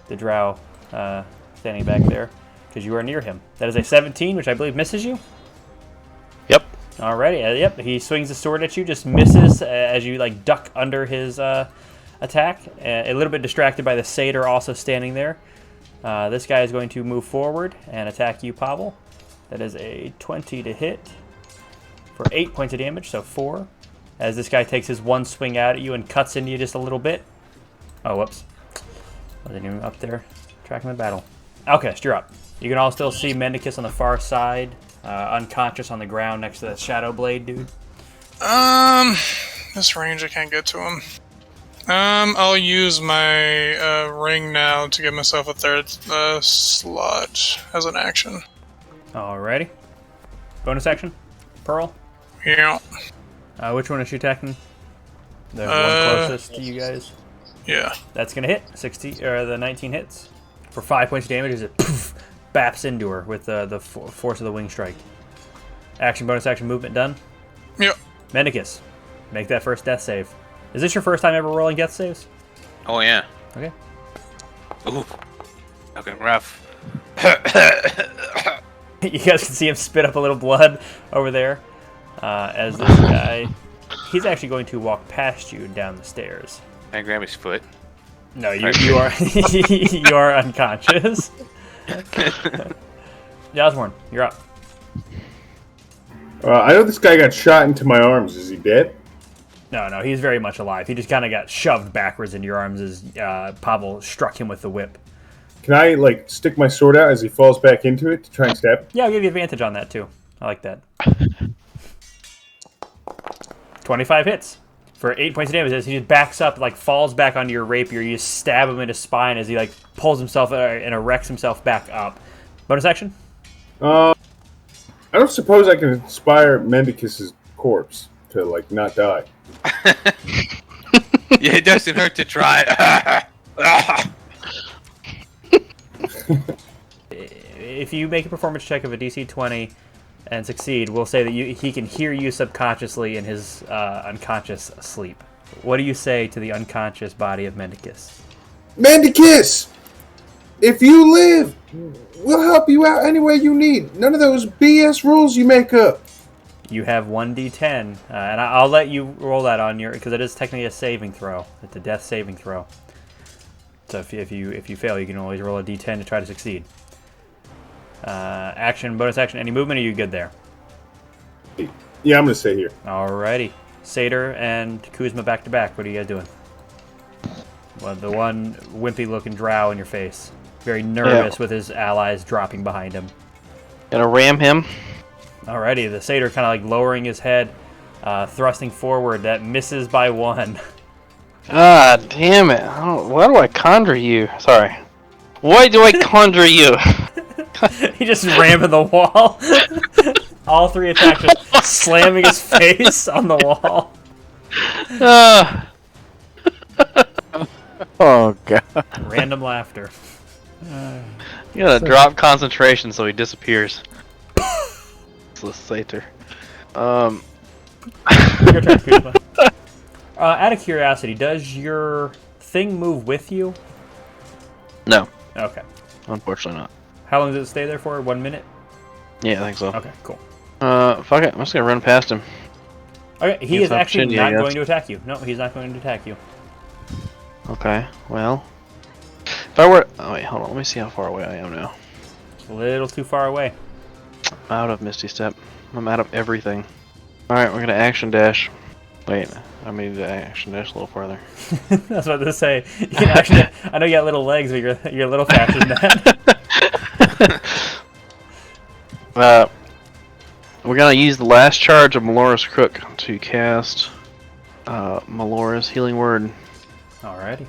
The Drow standing back there, because you are near him. That is a 17, which I believe misses you. Yep. Alrighty, yep. He swings the sword at you, just misses as you like duck under his attack. A little bit distracted by the satyr also standing there. This guy is going to move forward and attack you, Pavel. That is a 20 to hit for 8 points of damage, so 4. As this guy takes his one swing out at you and cuts into you just a little bit. Oh, whoops. Wasn't even up there. Tracking the battle. Alkest, you're up. You can all still see Mendicus on the far side, unconscious on the ground next to that Shadow Blade dude. This range I can't get to him. I'll use my ring now to give myself a third slot as an action. Alrighty. Bonus action? Pearl? Yeah. Which one is she attacking? The one closest to you guys? Yeah. That's gonna hit. 60 or the 19 hits for 5 points of damage as it poof, baps into her with the force of the wing strike. Action, bonus action, movement done. Yep. Mendicus, make that first death save. Is this your first time ever rolling death saves? Oh, yeah. Okay. Ooh. Looking rough. You guys can see him spit up a little blood over there as this guy. He's actually going to walk past you down the stairs. Can I grab his foot? No, you are you are unconscious. Osborne, you're up. I know this guy got shot into my arms. Is he dead? No, he's very much alive. He just kind of got shoved backwards into your arms as Pavel struck him with the whip. Can I, like, stick my sword out as he falls back into it to try and stab him? Yeah, I'll give you advantage on that, too. I like that. 25 hits for 8 points of damage as he just backs up, like, falls back onto your rapier. You just stab him in his spine as he, like, pulls himself and erects himself back up. Bonus action? I don't suppose I can inspire Mendicus's corpse to, like, not die. Yeah, it doesn't hurt to try. If you make a performance check of a DC 20 and succeed, we'll say that he can hear you subconsciously in his unconscious sleep. What do you say to the unconscious body of Mendicus? Mendicus! If you live, we'll help you out any way you need. None of those BS rules you make up. You have 1d10, and I'll let you roll that on your, because it is technically a saving throw. It's a death saving throw. So if you fail, you can always roll a d10 to try to succeed. Action, bonus action, any movement? Are you good there? Yeah, I'm gonna stay here. Alrighty, Satyr and Kuzma back to back. What are you guys doing? Well, the one wimpy-looking drow in your face, very nervous with his allies dropping behind him. Gonna ram him. Alrighty, the satyr kind of like lowering his head, thrusting forward. That misses by 1. Ah, damn it. Why do I conjure you? Sorry. Why do I conjure you? He just rammed in the wall. All 3 attacks just slamming his face on the wall. Ah. Oh god. Random laughter. You gotta drop concentration so he disappears. It's the satyr. Your turn, Kuzma. Out of curiosity, does your thing move with you? No, Okay. unfortunately not. How long does it stay there for? 1 minute? Yeah, I think so. Okay, cool. Fuck it. I'm just gonna run past him. Okay, he Gets is actually opportunity, I not guess. going to attack you. No, he's not going to attack you. Okay, well. If I were. Oh, wait, hold on. Let me see how far away I am now. It's a little too far away. I'm out of Misty Step. I'm out of everything. Alright, we're gonna action dash. Wait, I need to action dash a little farther. That's what to say. You can actually. I know you got little legs, but you're a little faster than that. We're gonna use the last charge of Melora's Crook to cast Melora's Healing Word. Alrighty.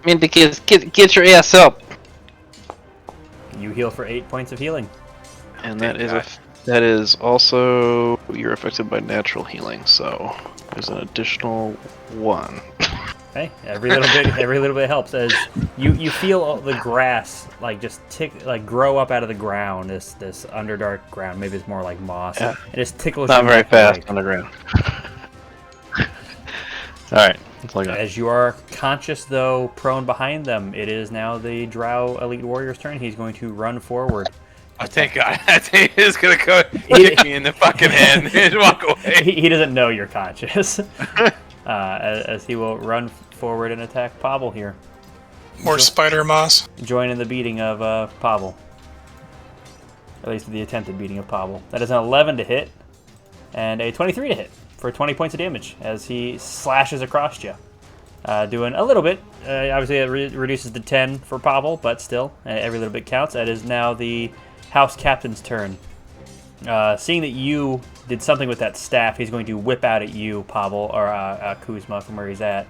Mendicus, get your ass up! You heal for 8 points of healing. And that is also you're affected by natural healing, so there's an additional 1. Hey, every little bit helps. As you feel the grass like just grow up out of the ground. This underdark ground. Maybe it's more like moss. Yeah. It just tickles. Not your very neck fast awake. underground. Alright, that's all I got. As you are conscious, though, prone behind them, it is now the Drow Elite Warrior's turn. He's going to run forward. Oh, thank God. I think he's gonna go kick me in the fucking head and walk away. He doesn't know you're conscious. As he will run forward and attack Pavel here. More spider moss. Join in the beating of Pavel. At least the attempted beating of Pavel. That is an 11 to hit, and a 23 to hit for 20 points of damage as he slashes across you. Doing a little bit. Obviously, it reduces to 10 for Pavel, but still, every little bit counts. That is now the House Captain's turn. Seeing that you did something with that staff, he's going to whip out at you, Pavel, or Kuzma, from where he's at.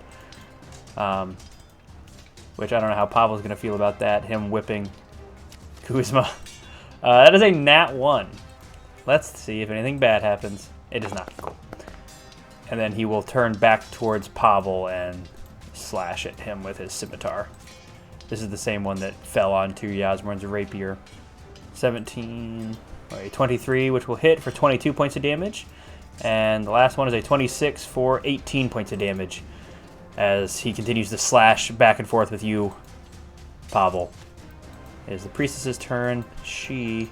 Which I don't know how Pavel's going to feel about that, him whipping Kuzma. That is a nat 1. Let's see if anything bad happens. It is not. Cool. And then he will turn back towards Pavel and slash at him with his scimitar. This is the same one that fell onto Yasmorn's rapier. 23, which will hit for 22 points of damage. And the last one is a 26 for 18 points of damage as he continues to slash back and forth with you, Pavel. It is the priestess's turn. She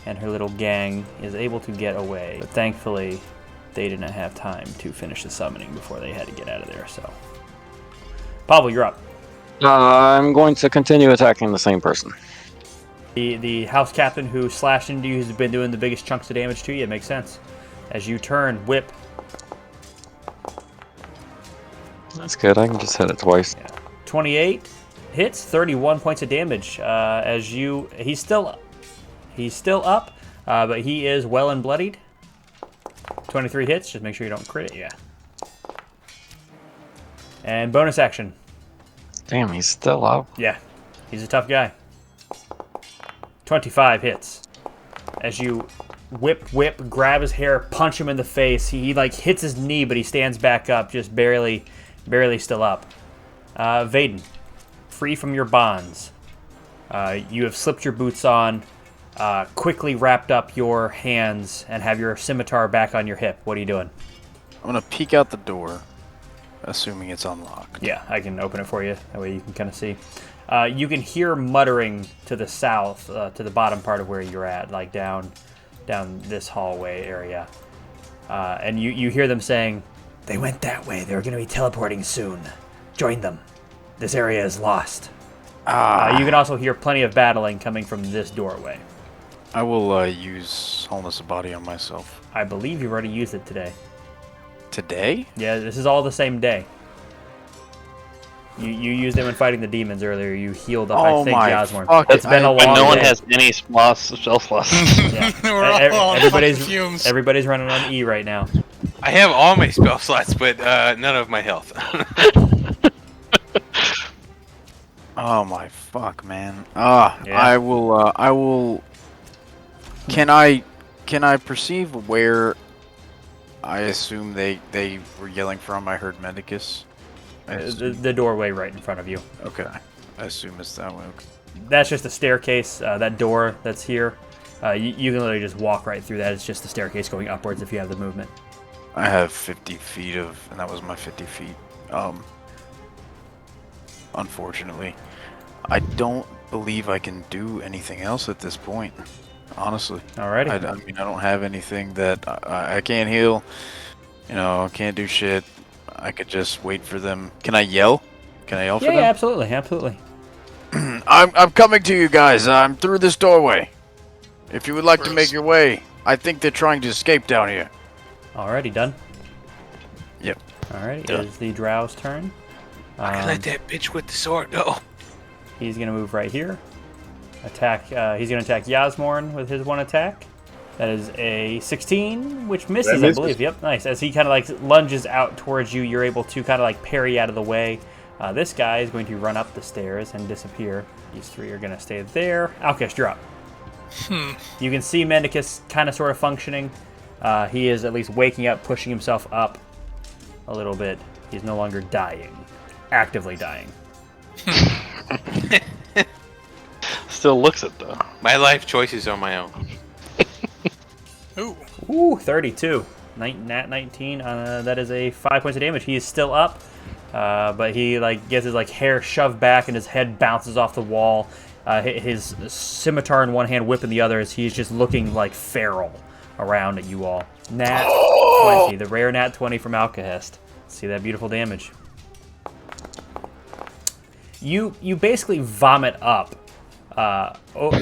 and her little gang is able to get away, but thankfully they did not have time to finish the summoning before they had to get out of there. So, Pavel, you're up. I'm going to continue attacking the same person. The house captain who slashed into you, who's been doing the biggest chunks of damage to you, it makes sense. As you turn, whip. That's good. I can just hit it twice. 28 hits, 31 points of damage. He's still up, but he is well and bloodied. 23 hits. Just make sure you don't crit it. Yeah. And bonus action. Damn, he's still up. Yeah, he's a tough guy. 25 hits. As you whip, grab his hair, punch him in the face. He like hits his knee, but he stands back up, just barely still up. Vaedyn, free from your bonds. You have slipped your boots on, quickly wrapped up your hands, and have your scimitar back on your hip. What are you doing? I'm gonna peek out the door, assuming it's unlocked. Yeah, I can open it for you. That way you can kind of see. You can hear muttering to the south, to the bottom part of where you're at, like down this hallway area. And you hear them saying, "They went that way. They're going to be teleporting soon. Join them. This area is lost." You can also hear plenty of battling coming from this doorway. I will use Wholeness of Body on myself. I believe you've already used it today. Today? Yeah, this is all the same day. You used them in fighting the demons earlier. You healed up, Oh I think, my Yasmorn. fuck, It's been a But long no one day. has any spell slots. Yeah. We're all on fucking fumes. Everybody's running on E right now. I have all my spell slots, but none of my health. Oh my fuck, man. Ah, Yeah. I will. Can I perceive where I assume they were yelling from? I heard Medicus. The doorway right in front of you. Okay. I assume it's that way. Okay. That's just a staircase. That door that's here, you can literally just walk right through that. It's just the staircase going upwards if you have the movement. I have 50 feet and that was my 50 feet. Unfortunately, I don't believe I can do anything else at this point. Honestly. Alrighty. I mean, I don't have anything that I can't heal. I can't do shit. I could just wait for them. Can I yell? Can I yell for them? Yeah, absolutely, absolutely. I'm coming to you guys. I'm through this doorway. If you would like to make your way, I think they're trying to escape down here. Alrighty, done. Yep. Alrighty, Done. it is the Drow's turn. I let that bitch with the sword go. He's gonna move right here. Attack. He's gonna attack Yasmorn with his one attack. That is a 16, which misses, That I misses. believe. Yep, nice. As he kind of like lunges out towards you, you're able to kind of like parry out of the way. This guy is going to run up the stairs and disappear. These three are gonna stay there. Alkesh, you're up. You can see Mendicus kind of sort of functioning. He is at least waking up, pushing himself up a little bit. He's no longer dying. Actively dying. Still looks it though. My life choices are my own. Ooh. Ooh, 32. Nat 19. That is a 5 points of damage. He is still up, but he like gets his like hair shoved back and his head bounces off the wall. His scimitar in one hand, whip in the other, as he's just looking like feral around at you all. Nat 20, the rare Nat 20 from Alcahest. See that beautiful damage. You basically vomit up.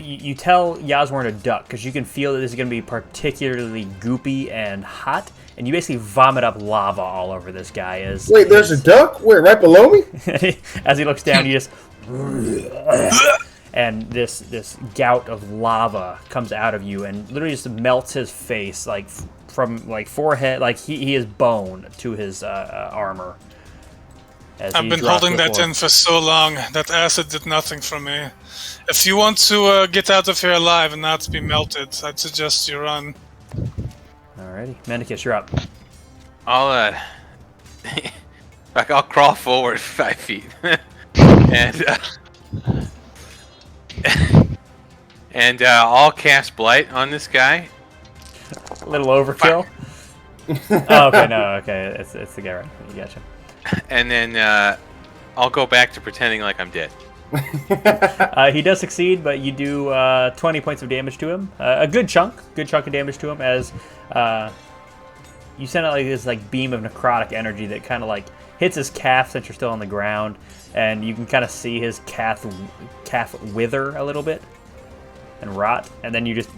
You tell Yasmorn to duck because you can feel that this is going to be particularly goopy and hot, and you basically vomit up lava all over this guy. Wait, there's a duck? Where, right below me? As he looks down, you just and this gout of lava comes out of you and literally just melts his face like from like forehead, like he is bone to his armor. I've been holding that in for so long. That acid did nothing for me. If you want to get out of here alive and not be melted, I'd suggest you run. Alrighty, Mendicus, you're up. I'll I'll crawl forward 5 feet, and I'll cast Blight on this guy. A little overkill. Oh, okay, no, okay, it's the guy right. You gotcha. And then I'll go back to pretending like I'm dead. He does succeed, but you do 20 points of damage to him. A good chunk of damage to him as you send out like this like beam of necrotic energy that kind of like hits his calf since you're still on the ground, and you can kind of see his calf wither a little bit and rot, and then you just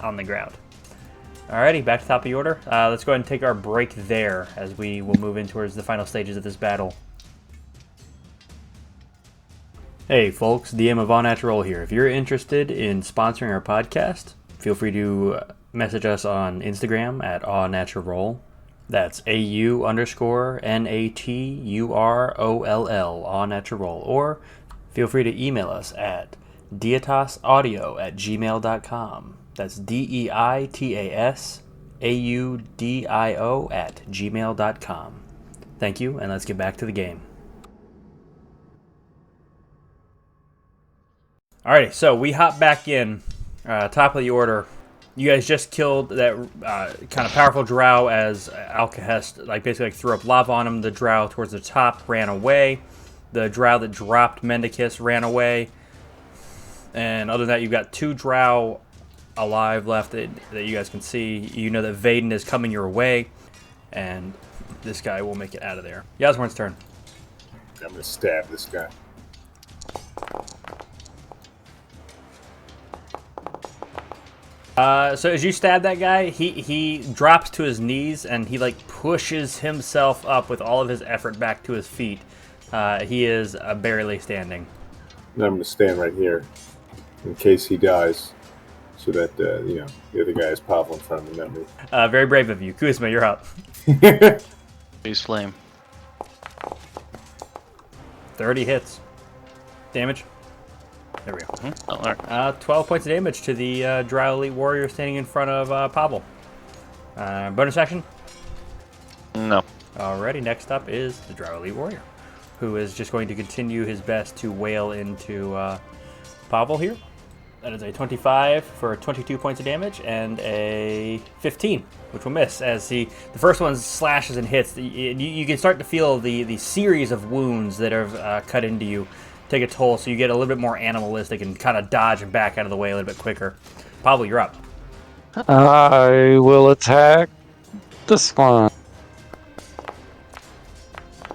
on the ground. Alrighty, back to top of the order. Let's go ahead and take our break there as we will move in towards the final stages of this battle. Hey folks, DM of All Natural here. If you're interested in sponsoring our podcast, feel free to message us on Instagram at AWNaturalRoll. That's AUNATUROLL, AWNaturalRoll. Or feel free to email us at deitasaudio@gmail.com. That's DEITASAUDIO@gmail.com. Thank you, and let's get back to the game. Alrighty, so we hop back in, top of the order. You guys just killed that kind of powerful drow as Alcahest basically threw up lava on him. The drow towards the top ran away. The drow that dropped Mendicus ran away. And other than that, you've got two drow alive left that you guys can see. You know that Vaedyn is coming your way, and this guy will make it out of there. Yasmorn's turn. I'm gonna stab this guy. So as you stab that guy, he drops to his knees and he pushes himself up with all of his effort back to his feet. He is barely standing. And I'm going to stand right here in case he dies, so that the other guy is powerful in front of him, not me. Very brave of you. Kuzma, you're up. Use flame. 30 hits. Damage. There we go. Oh, all right. 12 points of damage to the Drow Elite Warrior standing in front of Pavel. Bonus action? No. Alrighty, next up is the Drow Elite Warrior, who is just going to continue his best to wail into Pavel here. That is a 25 for 22 points of damage and a 15, which will miss as the first one slashes and hits. You can start to feel the series of wounds that have cut into you take a toll, so you get a little bit more animalistic and kind of dodge and back out of the way a little bit quicker. Pavel, you're up. I will attack this one.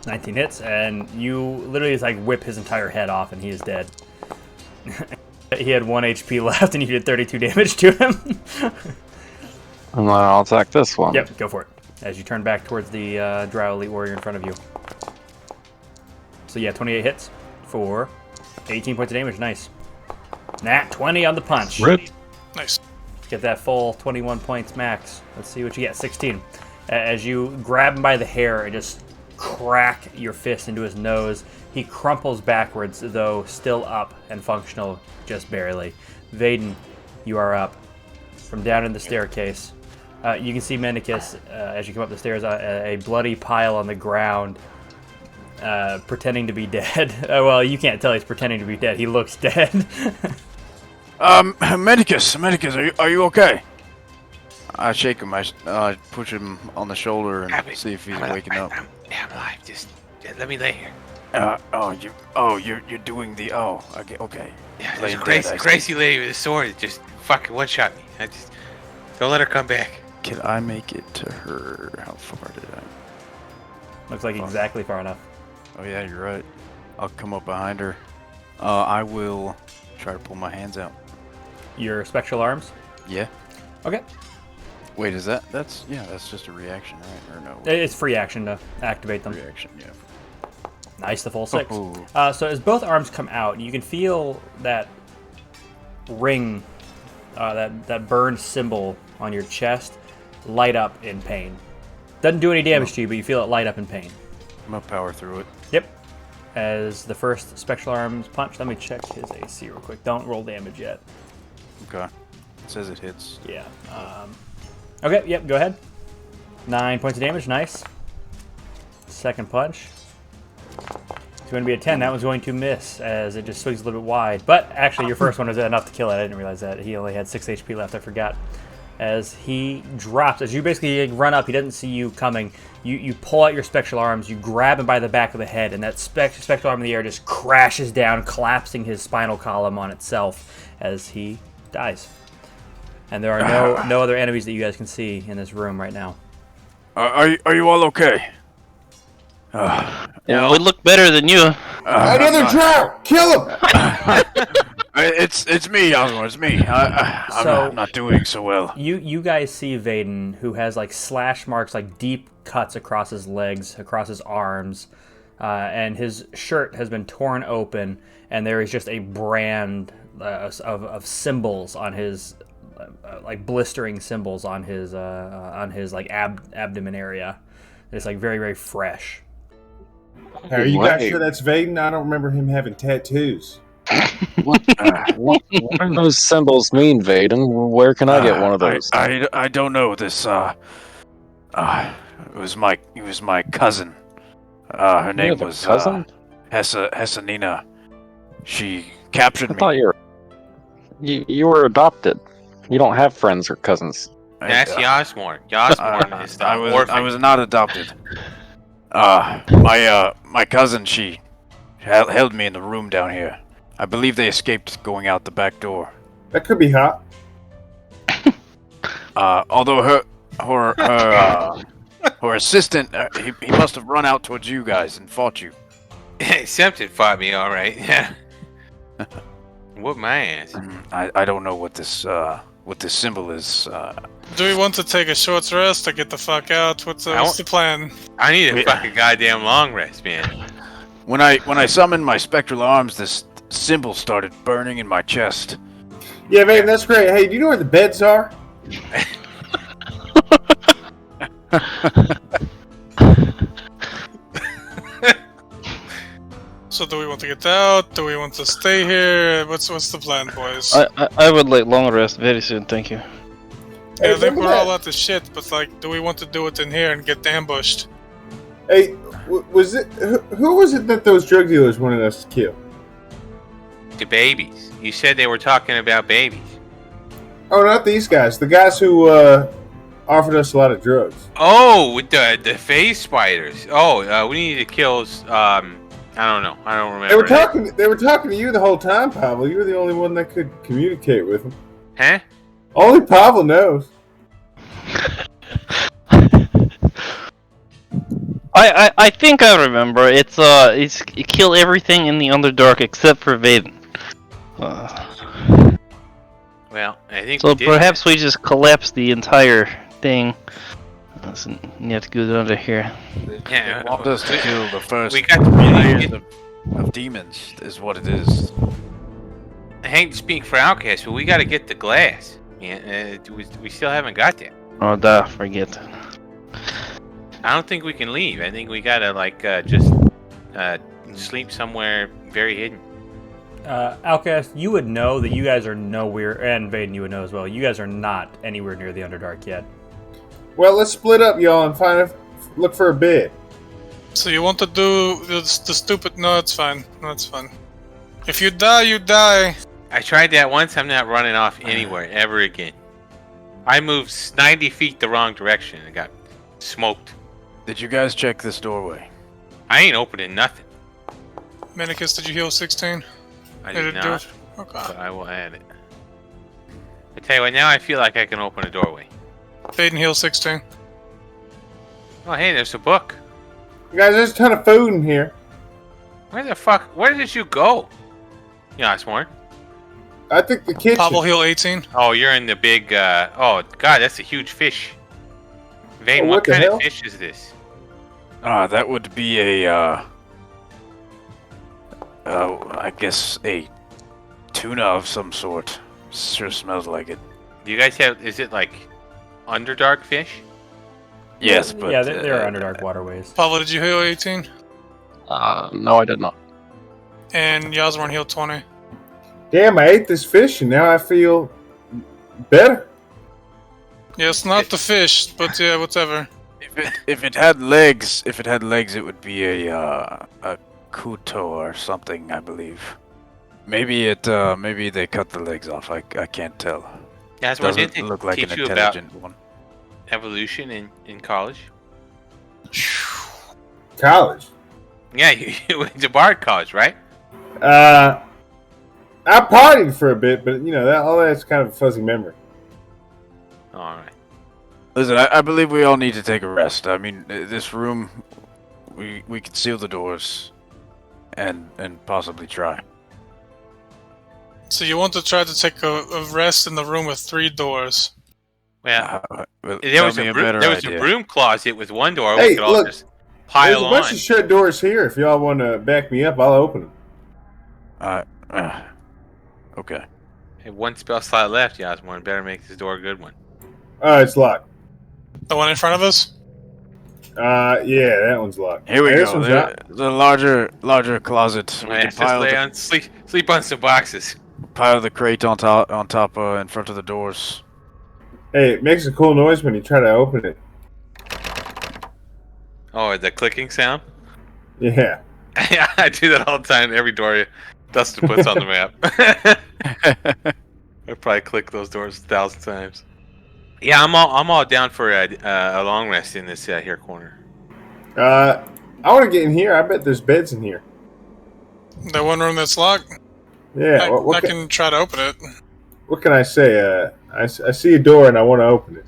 19 hits, and you literally just like whip his entire head off, and he is dead. He had 1 HP left, and you did 32 damage to him. And then I'll attack this one. Yep, go for it. As you turn back towards the Drow Elite Warrior in front of you. So yeah, 28 hits for 18 points of damage. Nice. Nat 20 on the punch. Rip. Nice. Get that full 21 points max. Let's see what you get. 16. As you grab him by the hair and just crack your fist into his nose, he crumples backwards, though still up and functional just barely. Vaedyn, you are up. From down in the staircase, you can see Mendicus, as you come up the stairs, a bloody pile on the ground, pretending to be dead. Well, you can't tell he's pretending to be dead. He looks dead. Medicus, are you okay? I shake him. I push him on the shoulder and see if he's waking up. I'm alive. Just let me lay here. You're doing the okay. Yeah, Lay there's a in crazy, bed, I crazy lady with a sword that just fucking one-shot me. I just don't let her come back. Can I make it to her? How far did I? Looks like exactly far enough. Oh yeah, you're right. I'll come up behind her. I will try to pull my hands out. Your spectral arms? Yeah. Okay. Wait, that's just a reaction, right? Or no? It's free action to activate them. Reaction, yeah. Nice, the full 6. Oh. So as both arms come out, you can feel that ring, that burned symbol on your chest light up in pain. Doesn't do any damage to you, but you feel it light up in pain. I'm gonna power through it. Yep. As the first spectral arms punch, let me check his AC real quick. Don't roll damage yet. Okay. It says it hits. Yeah. Okay, yep, go ahead. 9 points of damage, nice. Second punch. It's going to be a 10. That one's going to miss as it just swings a little bit wide. But actually, your first one was enough to kill it. I didn't realize that. He only had 6 HP left. I forgot. As he drops, as you basically run up, he doesn't see you coming. You pull out your spectral arms, you grab him by the back of the head, and that spectral arm in the air just crashes down, collapsing his spinal column on itself as he dies. And there are no other enemies that you guys can see in this room right now. Are you all okay? Yeah, we look better than you. Another drow! Kill him! It's me, Osborne. It's me. I'm not doing so well. You guys see Vaedyn, who has like slash marks, like deep cuts across his legs, across his arms, and his shirt has been torn open, and there is just a brand of symbols on his, like blistering symbols on his like abdomen area. It's like very, very fresh. Hey, are you guys sure that's Vaedyn? I don't remember him having tattoos. What do those symbols mean, Vaedyn? Where can I get one of those? I don't know. This it was my cousin. Her name was cousin? Hessanina. She captured I me. thought you were adopted. You don't have friends or cousins. That's Yasmorn. Yasmorn is the orphan. I was not adopted. My cousin, she held me in the room down here. I believe they escaped going out the back door. That could be hot. Although her assistant, he must have run out towards you guys and fought you. Accepted fought me, all right. Yeah. Whoop my ass. I don't know what this symbol is. Do we want to take a short rest or get the fuck out? What's the plan? I need a fucking goddamn long rest, man. When I summoned my spectral arms, this symbol started burning in my chest. Yeah, man, that's great. Hey, do you know where the beds are? So do we want to get out? Do we want to stay here? What's the plan, boys? I would like long rest very soon, thank you. Yeah, I think remember we're all that- out of shit, but like, do we want to do it in here and get ambushed? Hey, was it who was it that those drug dealers wanted us to kill? The babies. You said they were talking about babies. Oh, not these guys. The guys who offered us a lot of drugs. Oh, with the phase spiders. Oh, we need to kill. I don't know. I don't remember. They were talking. They were talking to you the whole time, Pavel. You were the only one that could communicate with them. Huh? Only Pavel knows. I think I remember. It's you kill everything in the Underdark except for Vaedyn. Well, I think So we did. perhaps we just collapse the entire thing. Doesn't need to go under here. Yeah, They want us to kill the first we got to layers really of demons, is what it is. I hate to speak for Outcast, but we got to get the glass. Yeah, we still haven't got that. Oh, duh, forget. I don't think we can leave. I think we gotta just sleep somewhere very hidden. Outcast, you would know that you guys are nowhere, and Vaedyn, you would know as well. You guys are not anywhere near the Underdark yet. Well, let's split up, y'all, and look for a bed. So you want to do the stupid? No, it's fine. No, it's fine. If you die, you die. I tried that once. I'm not running off anywhere ever again. I moved 90 feet the wrong direction and got smoked. Did you guys check this doorway? I ain't opening nothing. Manicus, did you heal 16? I Did did it do not. it? Okay. But I will add it. I tell you what, now I feel like I can open a doorway. Vaedyn heal 16. Oh, hey, there's a book. Guys, there's a ton of food in here. Where did you go? Yeah, Smart. I think the kitchen. Pavel heal 18. Oh, you're in the big, oh, God, that's a huge fish. Vaedyn, Oh, what what the kind hell? of fish is this? That would be I guess a tuna of some sort. Sure smells like it. Do you guys have, is it like Underdark fish? Yes, but... yeah, there are Underdark waterways. Pavel, did you heal 18? No, I did not. And Yasmorn heal 20. Damn, I ate this fish and now I feel better. Yes, not the fish, but yeah, whatever. If it had legs, it would be a kuto or something, I believe. Maybe they cut the legs off. I can't tell. That's what Doesn't did look like an teach you about intelligent one. evolution in college? College. Yeah, you went to Bard College, right? I partied for a bit, but you know all that's kind of a fuzzy memory. All right. Listen, I believe we all need to take a rest. I mean, this room, we could seal the doors, and possibly try. So you want to try to take a rest in the room with 3 doors. Well, Well, there tell was me a better there was a idea. broom closet with one door. Hey, We could all look, just There's a pile bunch on. of shut doors here. If y'all want to back me up, I'll open them. Okay. Hey, one spell slot left, Yasmorn. Better make this door a good one. It's locked. The one in front of us? Yeah, that one's locked. Here we This go. one's There, not. the larger closet. We Man, can just lay on sleep on some boxes. pile the crate on top in front of the doors. Hey, it makes a cool noise when you try to open it. Oh, the clicking sound. Yeah. Yeah, I do that all the time. Every door Dustin puts on the map. I probably click those doors 1,000 times. Yeah, I'm all down for a long rest in this here corner. I want to get in here. I bet there's beds in here. The one room that's locked? Yeah. I can try to open it. What can I say? I see a door and I want to open it.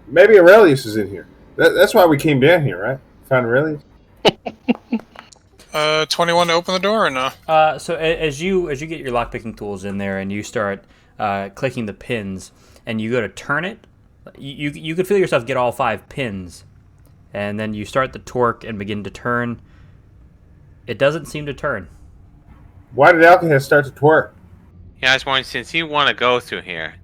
Maybe Aurelius is in here. That's why we came down here, right? Found Aurelius. 21 to open the door or no? So as you get your lockpicking tools in there and you start clicking the pins and you go to turn it, you could feel yourself get all 5 pins, and then you start the torque and begin to turn. It doesn't seem to turn. Why did Alcahest start to twerk? Yeah, I was wondering, since you want to go through here,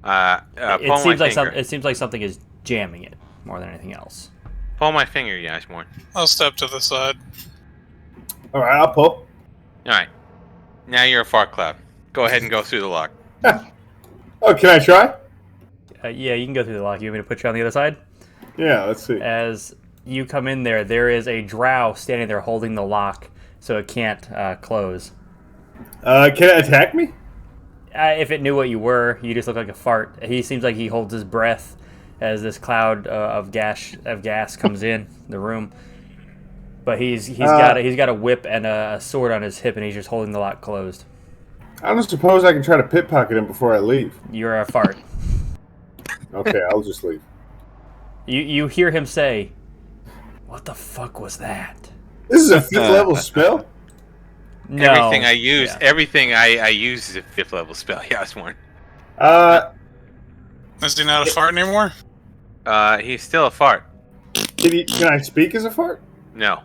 It seems like it seems like something is jamming it more than anything else. Pull my finger, Yasmorn. I'll step to the side. All right, I'll pull. Alright. Now you're a fart cloud. Go ahead and go through the lock. Oh, can I try? Yeah, you can go through the lock. You want me to put you on the other side? Yeah, let's see. As you come in there is a drow standing there holding the lock so it can't close. Can it attack me? If it knew what you were, you just look like a fart. He seems like he holds his breath as this cloud of gas comes in the room. But he's got a whip and a sword on his hip, and he's just holding the lock closed. I don't suppose I can try to pickpocket him before I leave. You're a fart. Okay, I'll just leave. You hear him say, "What the fuck was that?" This is a 5th level spell? No. Everything I use, everything I use is a 5th level spell. Yasmorn. Is he not a fart anymore? He's still a fart. Can I speak as a fart? No.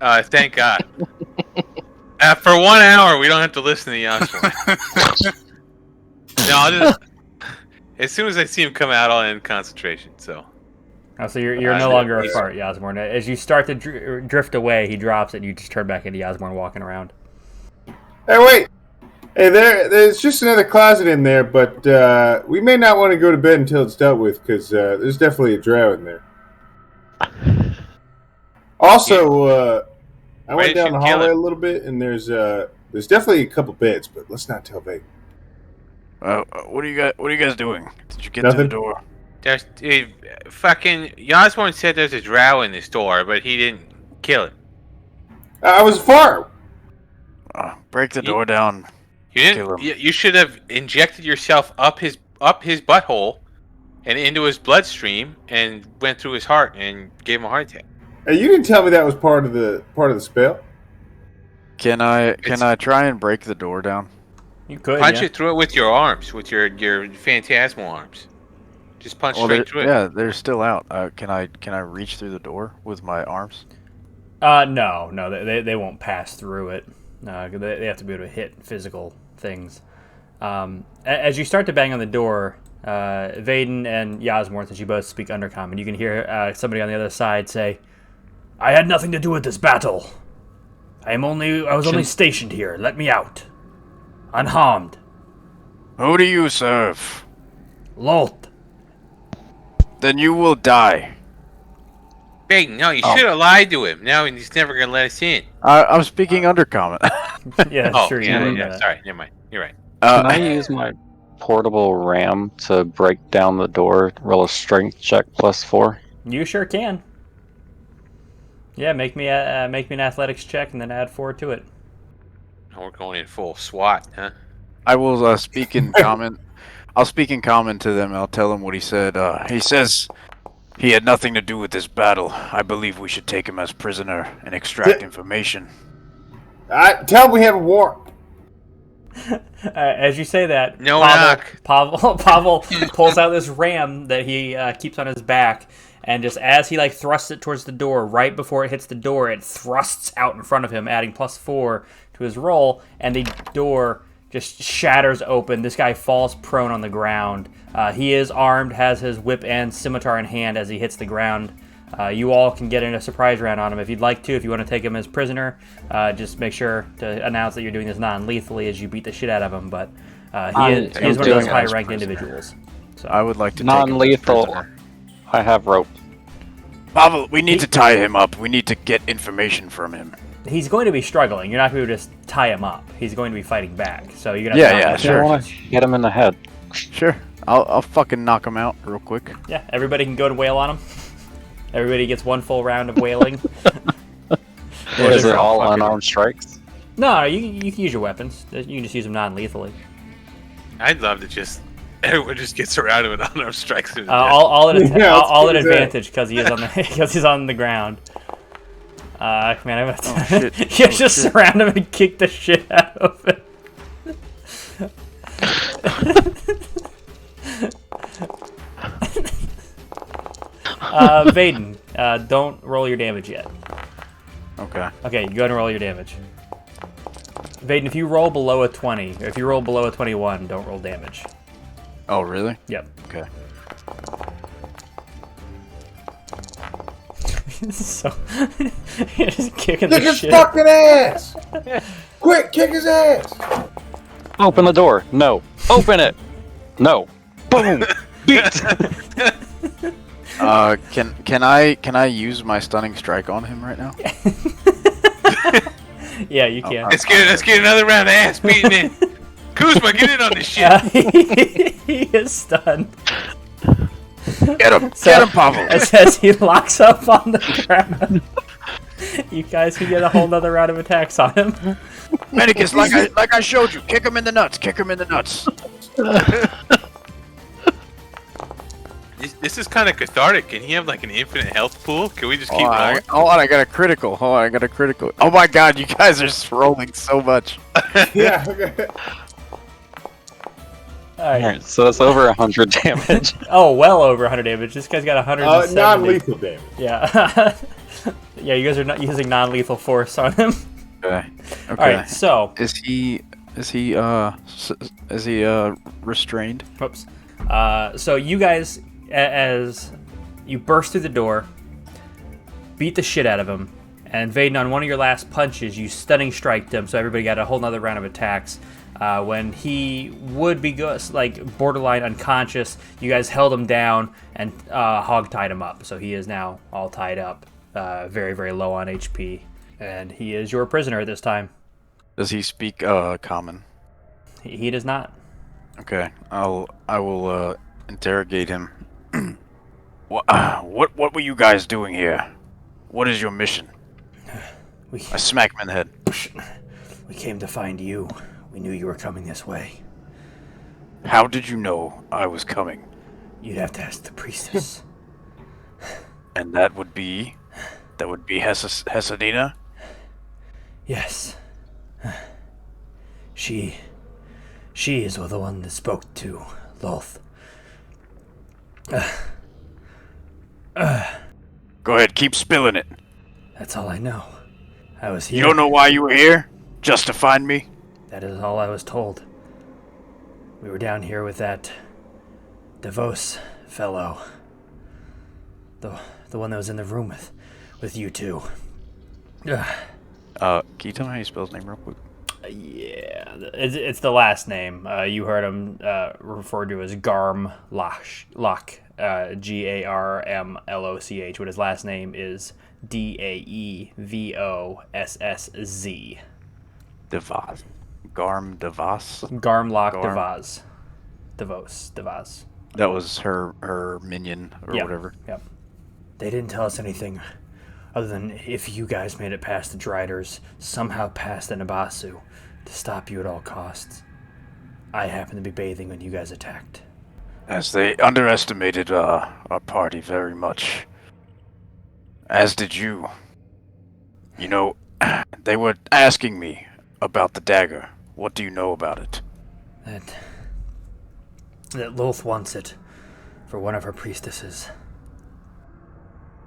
Thank God. For 1 hour, we don't have to listen to Yasmorn. No, I'll just... As soon as I see him come out, I'll end concentration, so... Oh, so you're no longer a fart, Yasmorn. As you start to drift away, he drops it, and you just turn back into Yasmorn walking around. Hey, wait! Hey, there's just another closet in there, but we may not want to go to bed until it's dealt with, because there's definitely a drow in there. Also, I went down the hallway a little bit, and there's definitely a couple beds, but let's not tell Vaedyn. What are you guys doing? Did you get Nothing. to the door? There's... fucking... Yasmorn said there's a drow in this door, but he didn't kill it. I was a fart! Break the door down. You didn't... You should have injected yourself up his butthole and into his bloodstream and went through his heart and gave him a heart attack. Hey, you didn't tell me that was part of the spell. Can I try and break the door down? You could punch it through it with your arms, with your phantasmal arms. Just punch straight through it. Yeah, they're still out. Can I reach through the door with my arms? No, they won't pass through it. They have to be able to hit physical things. As you start to bang on the door, Vaedyn and Yasmorn, since you both speak Undercommon, you can hear somebody on the other side say, "I had nothing to do with this battle. I was only stationed here. Let me out. Unharmed." Who do you serve? Loth. Then you will die. Vaedyn, no, you should have lied to him. Now he's never going to let us in. I'm speaking Undercommon. Yeah, sure. Yeah, sorry, never mind. You're right. Can I use my portable ram to break down the door, roll a strength check +4? You sure can. Yeah, make me an athletics check and then add 4 to it. Oh, we're going in full SWAT, huh? I will speak in common. I'll speak in common to them. I'll tell them what he said. He says he had nothing to do with this battle. I believe we should take him as prisoner and extract information. Tell him we have a war. As you say that, Pavel pulls out this ram that he keeps on his back, and just as he thrusts it towards the door, right before it hits the door, it thrusts out in front of him, adding +4 to his roll, and the door just shatters open. This guy falls prone on the ground. He is armed, has his whip and scimitar in hand as he hits the ground. You all can get in a surprise round on him if you'd like to. If you want to take him as prisoner, just make sure to announce that you're doing this non-lethally as you beat the shit out of him. But he is one of those high-ranked individuals. So I would like to non-lethal. Take him as prisoner. I have rope. Pavel, we need to tie him up. We need to get information from him. He's going to be struggling. You're not going to just tie him up. He's going to be fighting back. So you're gonna have to sure. I want to hit him in the head. Sure. I'll fucking knock him out real quick. Yeah, everybody can go to wail on him. Everybody gets 1 full round of wailing. Is it all unarmed strikes? No, you can use your weapons. You can just use them non-lethally. I'd love to everyone just gets around him and unarmed strikes him. All at advantage because he is on the ground. Man, I'm about to just surround him and kick the shit out of him. Vaedyn, don't roll your damage yet. Okay. Okay, you go ahead and roll your damage. Vaedyn, if you roll below a 20, or if you roll below a 21, don't roll damage. Oh, really? Yep. Okay. So, you're just kicking Kick the his shit. fucking ass! Quick, kick his ass! Open the door. No. Open it. No. Boom. Beat. Can I use my stunning strike on him right now? Yeah, you can. Let's get another round of ass beating in. Kuzma, get in on this shit. He is stunned. Get him, So, get him, Pavel. As he locks up on the ground, you guys can get a whole nother round of attacks on him. Medicus, like I showed you, kick him in the nuts, kick him in the nuts. This is kind of cathartic. Can he have like an infinite health pool? Can we just keep Hold going? on, I got a critical. Hold on, I got a critical. Oh my god, you guys are rolling so much. Yeah, okay. Alright. Alright, so that's over 100 damage. Oh, well over 100 damage. This guy's got 170. Non-lethal damage. Yeah. Yeah, you guys are not using non-lethal force on him. Okay. Alright, so. Is he restrained? Whoops. So you guys, as you burst through the door, beat the shit out of him, and Vaedyn, on one of your last punches, you stunning striked him, so everybody got a whole nother round of attacks. When he would be like borderline unconscious, you guys held him down and hog-tied him up. So he is now all tied up, very, very low on HP, and he is your prisoner at this time. Does he speak common? He does not. Okay, I will interrogate him. What were you guys doing here? What is your mission? I smack him in the head. We came to find you. We knew you were coming this way. How did you know I was coming? You'd have to ask the priestess. And that would be Hesadina? Yes. She is the one that spoke to Loth. Go ahead, keep spilling it. That's all I know. I was here. You don't know why you were here? Just to find me? That is all I was told. We were down here with that DeVos fellow. The one that was in the room with you two. Can you tell me how you spell his name real quick? Yeah, it's the last name. You heard him referred to as Garm Loch, Garmloch, but his last name is Daevoss. Devaz. Garm Devas? Garmloch Garm. DeVos. That was her minion or whatever. Yep. They didn't tell us anything other than if you guys made it past the Driders, somehow past the Nabasu, to stop you at all costs. I happened to be bathing when you guys attacked. As they underestimated our party very much. As did you. You know, they were asking me about the dagger. What do you know about it? That Loth wants it for one of her priestesses.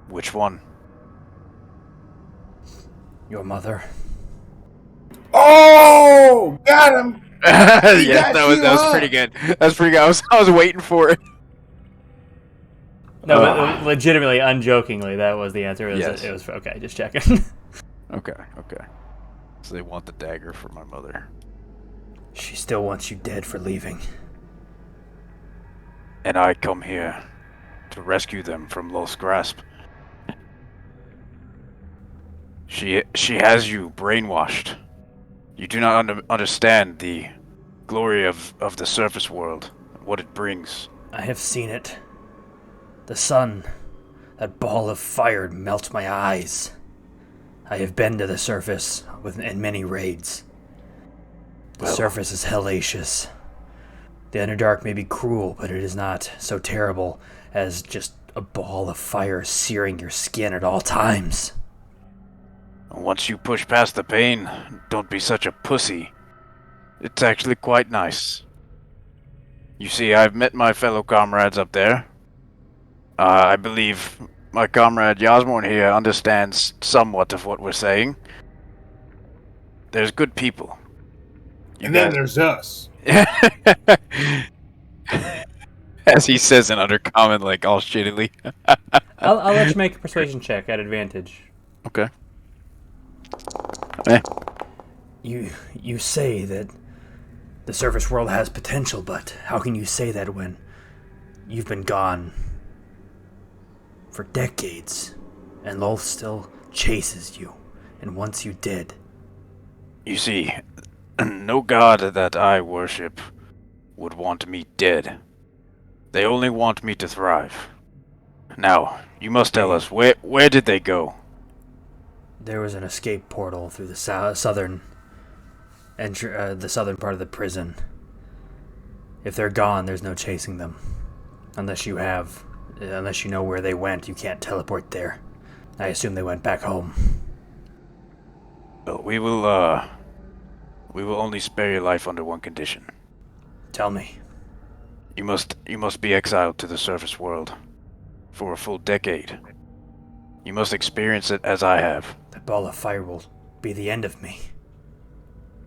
Which one? Your mother. Oh! Got him! Yes, that was pretty good. That's pretty good. I was waiting for it. No, but legitimately, unjokingly, that was the answer. Yes. It was okay. Just checking. Okay. So they want the dagger for my mother. She still wants you dead for leaving. And I come here to rescue them from Loth's grasp. She has you brainwashed. You do not understand the glory of the surface world, what it brings. I have seen it. The sun, that ball of fire melts my eyes. I have been to the surface in many raids. The surface is hellacious. The Underdark may be cruel, but it is not so terrible as just a ball of fire searing your skin at all times. Once you push past the pain, don't be such a pussy. It's actually quite nice. You see, I've met my fellow comrades up there. I believe my comrade Yasmorn here understands somewhat of what we're saying. There's good people. Then there's us. As he says in undercommon, like all shittily. I'll let you make a persuasion check at advantage. Okay. You say that the surface world has potential, but how can you say that when you've been gone for decades, and Lolth still chases you, and wants you dead? You see, no god that I worship would want me dead. They only want me to thrive. Now, you must tell us, where did they go? There was an escape portal through the southern part of the prison. If they're gone, there's no chasing them. Unless you know where they went, you can't teleport there. I assume they went back home. Well, we will only spare your life under one condition. Tell me. You must be exiled to the surface world for a full decade. You must experience it as I have. That ball of fire will be the end of me.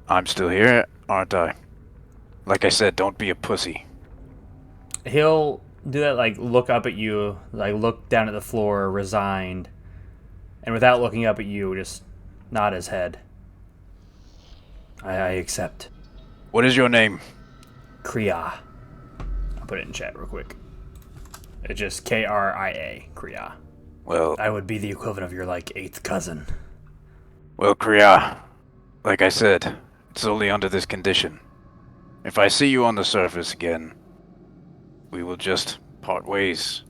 I'm still here, aren't I? Like I said, don't be a pussy. He'll do that, like, look up at you, like, look down at the floor, resigned, and without looking up at you, just nod his head. I accept. What is your name? Kriya. I'll put it in chat real quick. It's just K-R-I-A, Kriya. Well, I would be the equivalent of your, like, 8th cousin. Well, Kriya, like I said, it's only under this condition. If I see you on the surface again, we will just part ways.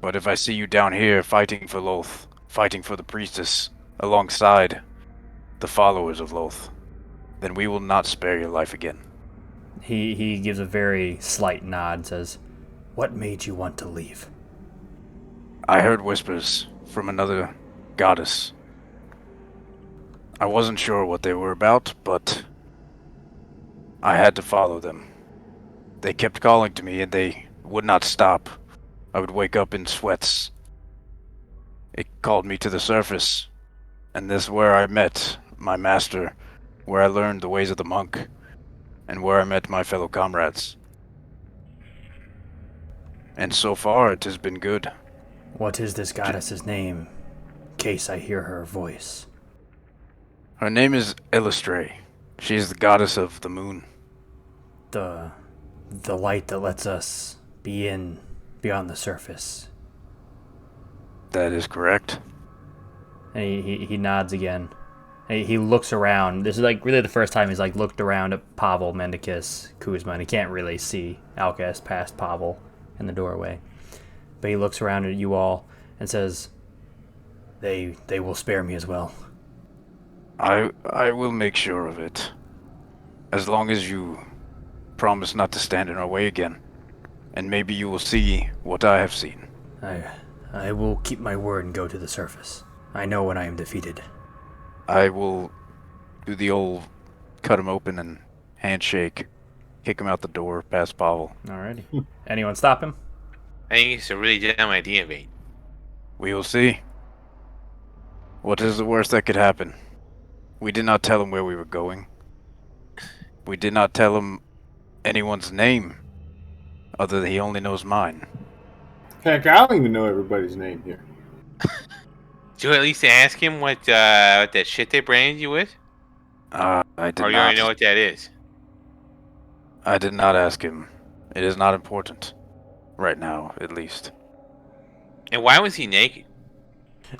But if I see you down here fighting for Lolth, fighting for the priestess, alongside the followers of Lolth, then we will not spare your life again. He gives a very slight nod, says, "What made you want to leave?" I heard whispers from another goddess. I wasn't sure what they were about, but I had to follow them. They kept calling to me and they would not stop. I would wake up in sweats. It called me to the surface, and this is where I met my master, where I learned the ways of the monk, and where I met my fellow comrades. And so far it has been good. What is this goddess's name, in case I hear her voice? Her name is Illustre. She is the goddess of the moon. The light that lets us be in beyond the surface. That is correct. And he nods again. And he looks around. This is like really the first time he's like looked around at Pavel, Mendicus, Kuzma, and he can't really see Alcest past Pavel in the doorway. But he looks around at you all and says, They will spare me as well. I will make sure of it. As long as you promise not to stand in our way again. And maybe you will see what I have seen. I will keep my word and go to the surface. I know when I am defeated. I will do the old cut him open and handshake. Kick him out the door past Pavel. Alrighty. Anyone stop him? I think it's a really dumb idea, mate. We will see. What is the worst that could happen? We did not tell him where we were going. We did not tell him anyone's name. Other than he only knows mine. Heck, I don't even know everybody's name here. Did you at least ask him what that shit they branded you with? I did or you not. already know what that is? I did not ask him. It is not important. Right now, at least. And why was he naked?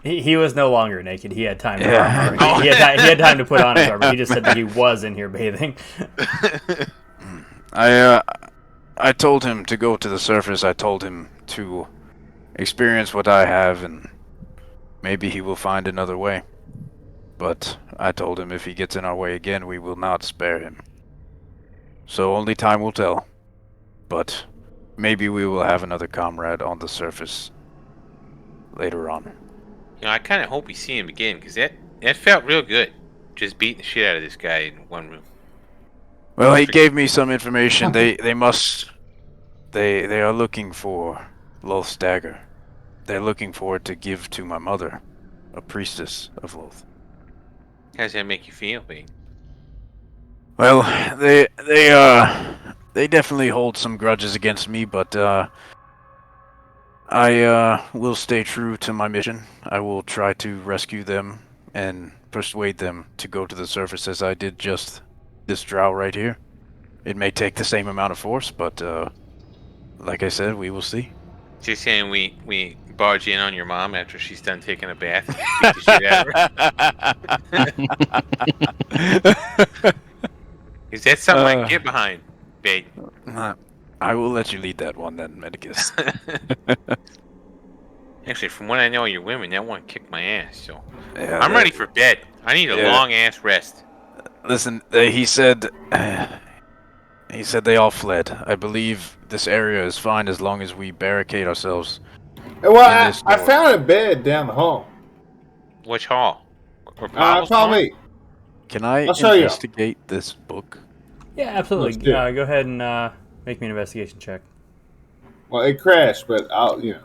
He was no longer naked. He had time to armor. He had time to put on his armor. He just said that he was in here bathing. I told him to go to the surface. I told him to experience what I have, and maybe he will find another way. But I told him if he gets in our way again, we will not spare him. So only time will tell. But maybe we will have another comrade on the surface later on. You know, I kind of hope we see him again, because that felt real good. Just beating the shit out of this guy in one room. Well, he gave me some information. They are looking for Lolth's dagger. they're looking for it to give to my mother, a priestess of Loth. How does that make you feel, Vaedyn? Well, they definitely hold some grudges against me, but I will stay true to my mission. I will try to rescue them and persuade them to go to the surface as I did just this drow right here. It may take the same amount of force, but like I said, we will see. So you're saying we barge in on your mom after she's done taking a bath and beat the shit out of her? Is that something I can get behind, Vaedyn? I will let you lead that one then, Medicus. Actually, from what I know of your women, that one kicked my ass, so... Yeah, I'm ready for bed. I need a long-ass rest. Listen, he said they all fled. I believe this area is fine as long as we barricade ourselves. Well, I found a bed down the hall. Which hall? Or Follow me. Can I investigate this book? Yeah, absolutely. Go ahead and make me an investigation check. Well, it crashed, but I'll, Yeah.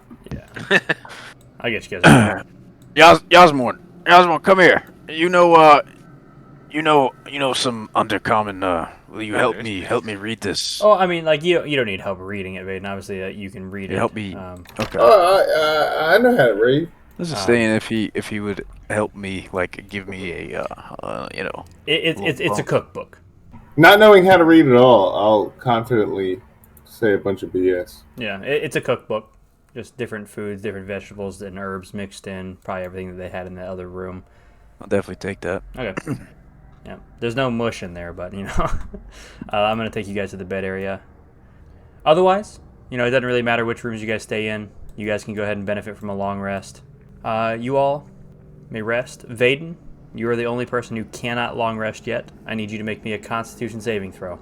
I'll get you guys. Yasmorn, come here. You know some undercommon. Will you help me read this? Oh, I mean, like you don't need help reading it, Vaedyn. Obviously, you can read it. Help me. Okay. I know how to read. I was just saying if he would help me, like give me a It's a cookbook. Not knowing how to read at all, I'll confidently say a bunch of BS. Yeah, it's a cookbook. Just different foods, different vegetables and herbs mixed in. Probably everything that they had in the other room. I'll definitely take that. Okay. Yeah, there's no mush in there, but I'm gonna take you guys to the bed area. Otherwise, it doesn't really matter which rooms you guys stay in. You guys can go ahead and benefit from a long rest. You all may rest. Vaedyn, you are the only person who cannot long rest yet. I need you to make me a Constitution saving throw.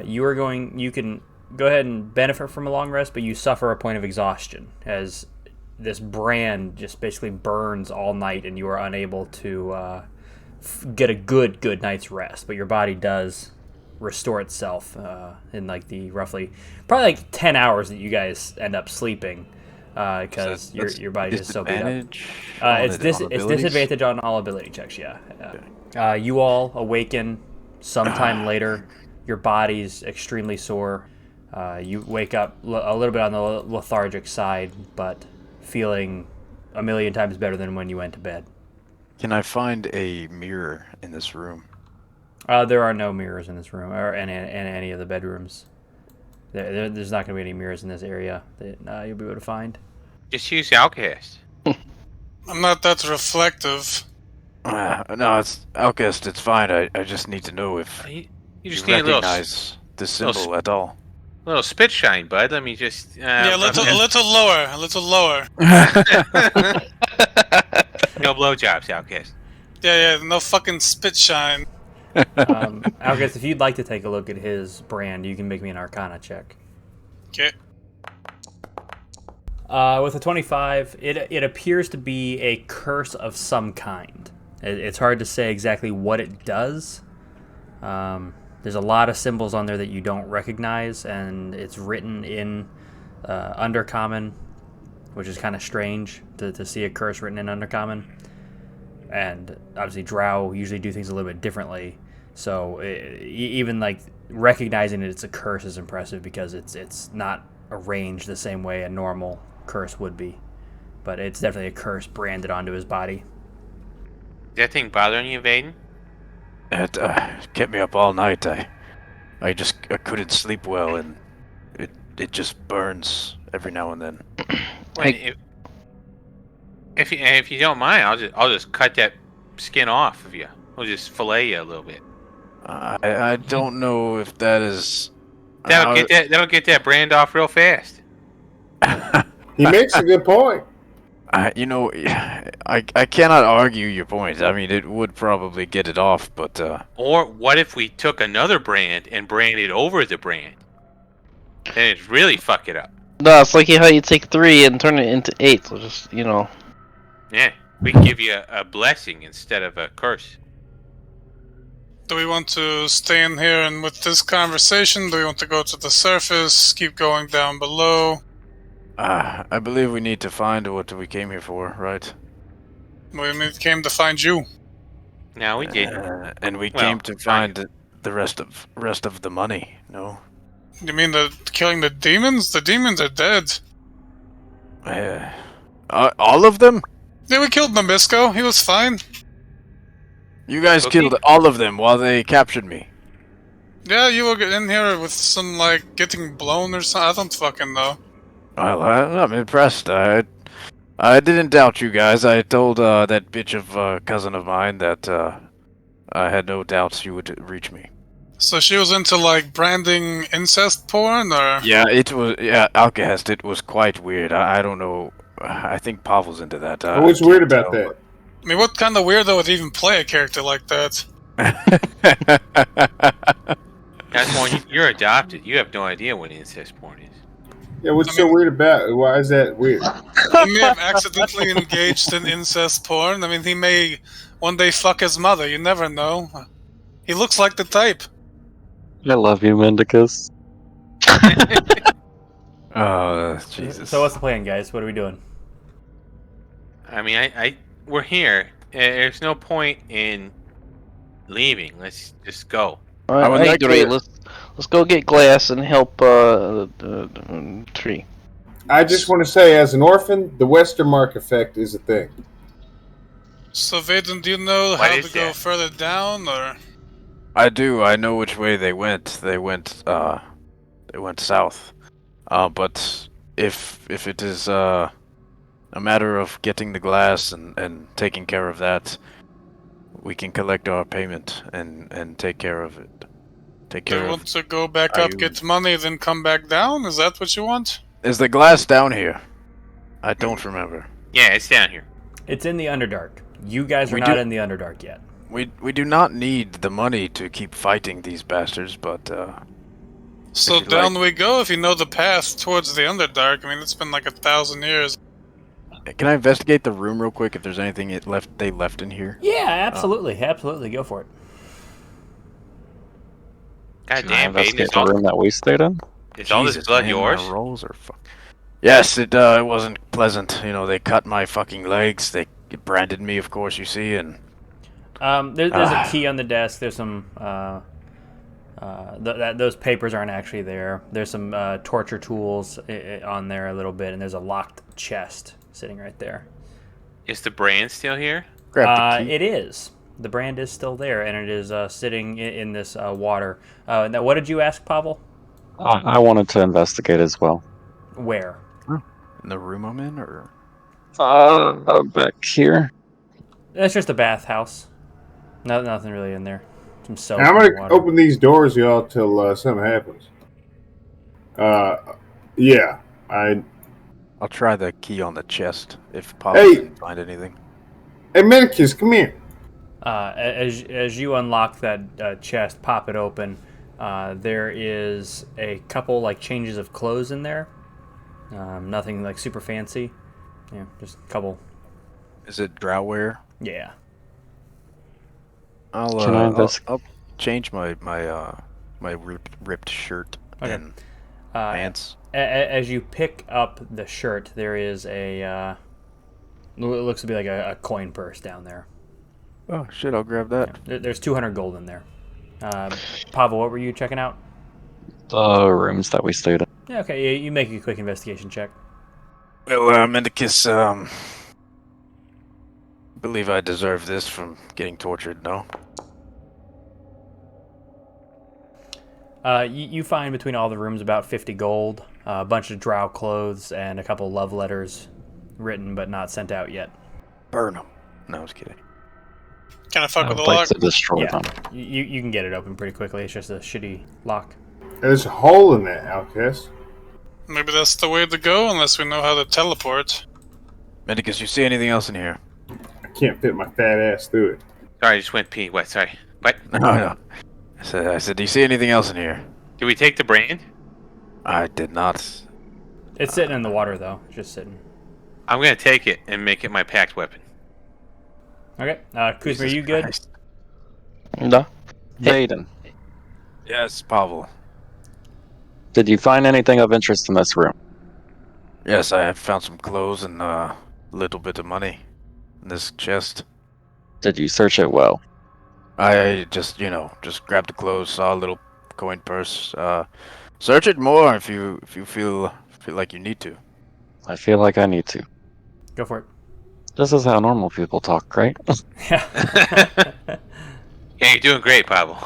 You can go ahead and benefit from a long rest, but you suffer a point of exhaustion as this brand just basically burns all night and you are unable to get a good night's rest. But your body does restore itself in like the probably like 10 hours that you guys end up sleeping because your body is so beat up. It's disadvantage on all ability checks, yeah. You all awaken sometime later. Your body's extremely sore. You wake up a little bit on the lethargic side, but feeling a million times better than when you went to bed. Can I find a mirror in this room? There are no mirrors in this room or in any of the bedrooms. There's not going to be any mirrors in this area that you'll be able to find. Just use Outcast. I'm not that reflective. No, it's Outcast. It's fine. I just need to know if You just need recognize the symbol at all. A little spit shine, bud. Let me just... a little lower. No blowjobs, Outcast. Yeah, no fucking spit shine. Outcast, if you'd like to take a look at his brand, you can make me an Arcana check. Okay. With a 25, it appears to be a curse of some kind. It's hard to say exactly what it does. There's a lot of symbols on there that you don't recognize, and it's written in Undercommon, which is kind of strange to see a curse written in Undercommon. And obviously Drow usually do things a little bit differently, so even like recognizing that it's a curse is impressive because it's not arranged the same way a normal curse would be. But it's definitely a curse branded onto his body. Is that thing bothering you, Vaedyn? It kept me up all night. I couldn't sleep well, and it just burns every now and then. If you don't mind, I'll just cut that skin off of you. I'll just fillet you a little bit. I don't know if that is. That'll get that brand off real fast. He makes a good point. I cannot argue your point. I mean, it would probably get it off, but... Or what if we took another brand and branded over the brand? Then it'd really fuck it up. No, it's like how you take 3 and turn it into 8. So just, Yeah, we can give you a blessing instead of a curse. Do we want to stay in here and with this conversation? Do we want to go to the surface, keep going down below? I believe we need to find what we came here for, right? We came to find you. Now we did. And we Well, came to find the rest of the money. No. You mean killing the demons? The demons are dead. All of them? Yeah, we killed Nabisco. He was fine. You guys Cookie? killed all of them while they captured me. Yeah, you were in here with some, like, getting blown or something. I don't fucking know. Well, I'm impressed. I didn't doubt you guys. I told that bitch of cousin of mine that I had no doubts you would reach me. So she was into, like, branding incest porn, or? Yeah, Alcahest, it was quite weird. I don't know. I think Pavel's into that. What's weird about that? I mean, what kind of weirdo would even play a character like that? That's why you're adopted. You have no idea what incest porn is. Yeah, what's so weird about it? Why is that weird? He may have accidentally engaged in incest porn. I mean, he may one day fuck his mother. You never know. He looks like the type. I love you, Mendicus. Oh, Jesus. So what's the plan, guys? What are we doing? I mean, we're here. There's no point in leaving. Let's just go. I would Alright, like to- Dre, let's go get glass and help the tree. I just want to say, as an orphan, the Westermark effect is a thing. So, Vaedyn, do you know What how is to go that? further down, or? I do. I know which way they went. They went south. But if it is a matter of getting the glass and taking care of that, we can collect our payment and take care of it. Take Do care you of. want to go back up, get money, then come back down? Is that what you want? Is the glass down here? I don't remember. Yeah, it's down here. It's in the Underdark. You guys are We not do- in the Underdark yet. We do not need the money to keep fighting these bastards, but So If you down like. we go if you know the path towards the Underdark. I mean, it's been like 1,000 years. can I investigate the room real quick if there's anything they left in here? Yeah, absolutely, absolutely. Go for it. God Can I damn, Vaedyn, investigate the room that we stayed in? is all this Jesus, blood man, yours? my rolls are fuck. Yes, it wasn't pleasant. You know, they cut my fucking legs. They branded me, of course, you see, and There's a key on the desk. There's some. Those papers aren't actually there. There's some torture tools on there a little bit, and there's a locked chest sitting right there. Is the brand still here? grab the key. It is. The brand is still there, and it is sitting in this water. Now, what did you ask, Pavel? I wanted to investigate as well. Where? In the room I'm in, or Back here. It's just a bathhouse. Nothing really in there. Some soap. I'm and gonna water. open these doors, y'all, till something happens. Yeah, I'll try the key on the chest if Papa Hey! can find anything. Hey, Medicus, come here. As you unlock that chest, pop it open. There is a couple like changes of clothes in there. Nothing like super fancy. Yeah, just a couple. Is it drowwear? Yeah. I'll change my ripped shirt Okay. and Uh, pants. As you pick up the shirt, there is a. It looks to be like a coin purse down there. Oh shit! I'll grab that. There's 200 gold in there. Pavel, what were you checking out? The rooms that we stayed in. Yeah, okay. You make a quick investigation check. Well, Mendicus, believe I deserve this from getting tortured. No. You find between all the rooms about 50 gold, a bunch of drow clothes, and a couple love letters written but not sent out yet. Burn them. No, I was kidding. Can I fuck I with would the like lock? to destroy Yeah, them. you can get it open pretty quickly. It's just a shitty lock. There's a hole in that, Outcast. Maybe that's the way to go, unless we know how to teleport. Mendicus, you see anything else in here? I can't fit my fat ass through it. Sorry, I just went pee. What? Sorry. What? No. I said, do you see anything else in here? Did we take the brand? I did not. It's sitting in the water though, just sitting. I'm gonna take it and make it my packed weapon. Okay, Kuzma, are you good? Christ. No. Vaedyn, Yes, Pavel. did you find anything of interest in this room? Yes, I have found some clothes and a little bit of money in this chest. Did you search it well? I just, just grabbed the clothes, saw a little coin purse. Search it more if you feel like you need to. I feel like I need to. Go for it. This is how normal people talk, right? Yeah. Yeah, you're doing great, Pavel.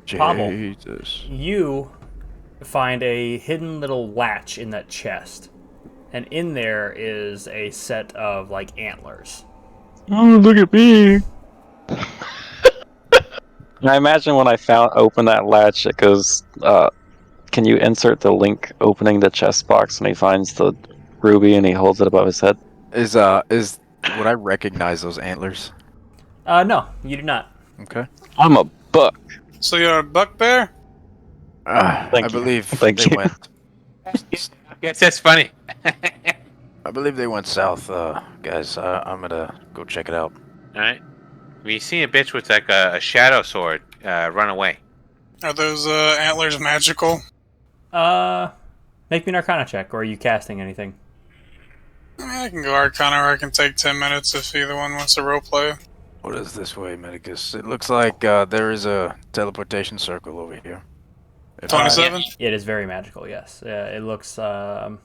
Pavel. Jesus. You find a hidden little latch in that chest, and in there is a set of like antlers. Oh, look at me! I imagine when I open that latch, it goes, can you insert the link opening the chest box, and he finds the ruby and he holds it above his head? Would I recognize those antlers? No, you do not. Okay. I'm a buck. So you're a buckbear? I Thank you. believe Thank they you. went. Yes, that's funny. I believe they went south, guys. I'm gonna go check it out. Alright. We see a bitch with like a shadow sword run away. Are those antlers magical? Make me an Arcana check, or are you casting anything? I can go Arcana, or I can take 10 minutes if either one wants to roleplay. What is this way, Medicus? It looks like there is a teleportation circle over here. 27? It is very magical, yes. It looks, I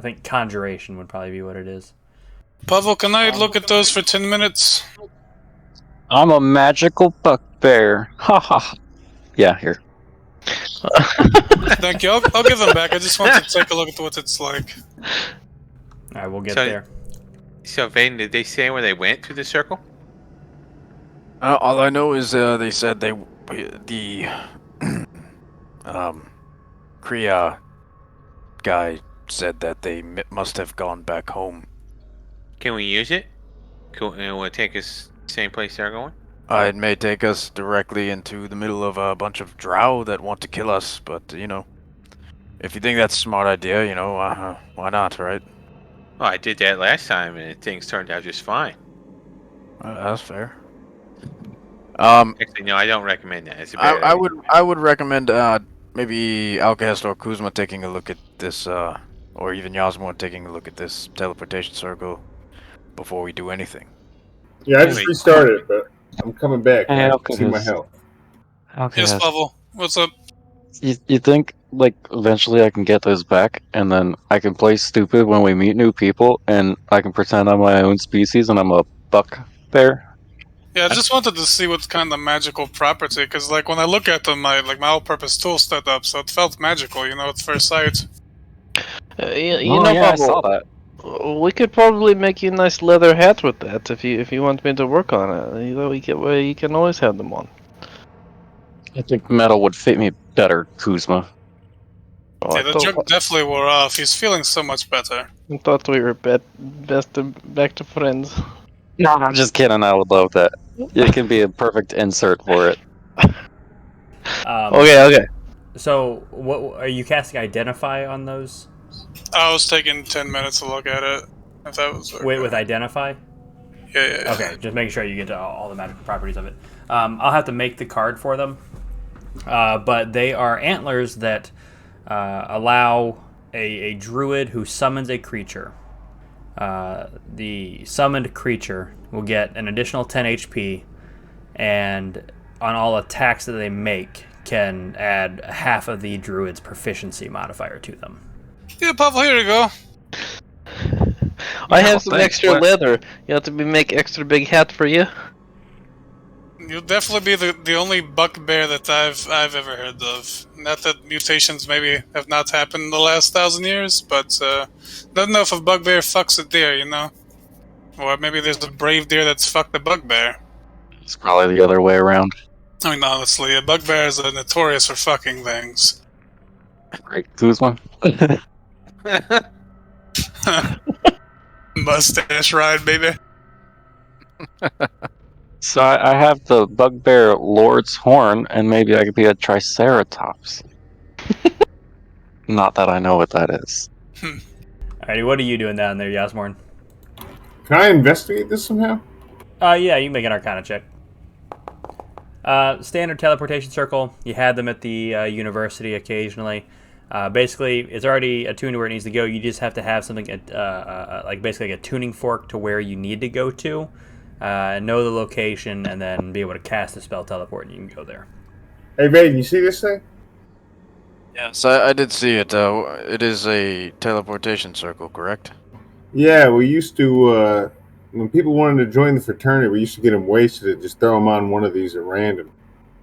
think conjuration would probably be what it is. Pavel, can I look at those for 10 minutes? I'm a magical buckbear. Ha ha. Yeah, here. Thank you. I'll give them back. I just want to take a look at what it's like. Alright, we'll get So- there. So, Vaedyn, did they say where they went through the circle? All I know is they said the Kriya guy said that they must have gone back home. Can we use it? Will it take us same place they're going? It may take us directly into the middle of a bunch of drow that want to kill us, but if you think that's a smart idea, why not, right? Well, I did that last time and things turned out just fine. That's fair. Actually, no, I don't recommend that. It's a bad I idea. would recommend maybe Alcahest or Kuzma taking a look at this, or even Yasmor taking a look at this teleportation circle before we do anything. Yeah, I just restarted, but I'm coming back. Hey, I okay, see my this- health. Okay. Yes, Pavel. What's up? You think, like, eventually I can get those back, and then I can play stupid when we meet new people, and I can pretend I'm my own species and I'm a buckbear? Yeah, I just wanted to see what kind of magical property, because like when I look at them, my all-purpose tool stood up, so it felt magical, at first sight. You know, I Pavel, saw that. we could probably make you a nice leather hat with that if you want me to work on it. You can always have them on. I think metal would fit me better, Kuzma. Oh, Yeah, the drug definitely wore off. He's feeling so much better. I thought we were back to friends. No, I'm just kidding. I would love that. It can be a perfect insert for it. Okay. So, what are you casting? Identify on those? I was taking 10 minutes to look at it. If that was okay. With identify? Yeah. Okay, just making sure you get to all the magical properties of it. I'll have to make the card for them, but they are antlers that allow a druid who summons a creature. The summoned creature will get an additional 10 HP, and on all attacks that they make, can add half of the druid's proficiency modifier to them. Yeah, Pavel, here you go. I have some thanks, extra but- leather. You have to make extra big hat for you. You'll definitely be the only buckbear that I've ever heard of. Not that mutations maybe have not happened in the last 1,000 years, but don't know if a bugbear fucks a deer, Or maybe there's a brave deer that's fucked a bugbear. It's probably the other way around. I mean, honestly, a bugbear is notorious for fucking things. Great, Kuzma. Mustache ride, baby. So I have the bugbear Lord's horn, and maybe I could be a triceratops. Not that I know what that is. Alrighty, what are you doing down there, Yasmorn? Can I investigate this somehow? Yeah, you can make an Arcana check. Standard teleportation circle. You had them at the university occasionally. Basically, it's already attuned to where it needs to go. You just have to have something like basically like a tuning fork to where you need to go to, know the location, and then be able to cast a spell teleport, and you can go there. Hey, Vaedyn, you see this thing? Yes, I did see it. It is a teleportation circle, correct? Yeah, we used to, when people wanted to join the fraternity, we used to get them wasted and just throw them on one of these at random.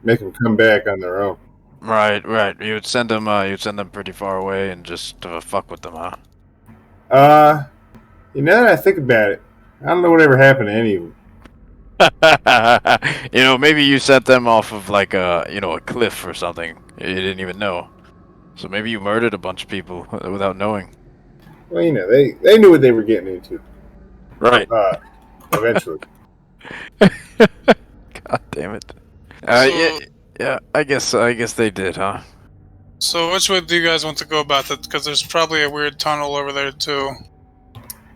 Make them come back on their own. Right. You would send them. You'd send them pretty far away and just fuck with them, huh? Now that I think about it, I don't know whatever happened to any of them. Maybe you set them off of like a cliff or something. You didn't even know. So maybe you murdered a bunch of people without knowing. Well, they knew what they were getting into. Right. Eventually. God damn it. Yeah. I guess they did, huh? So which way do you guys want to go about it? Because there's probably a weird tunnel over there too.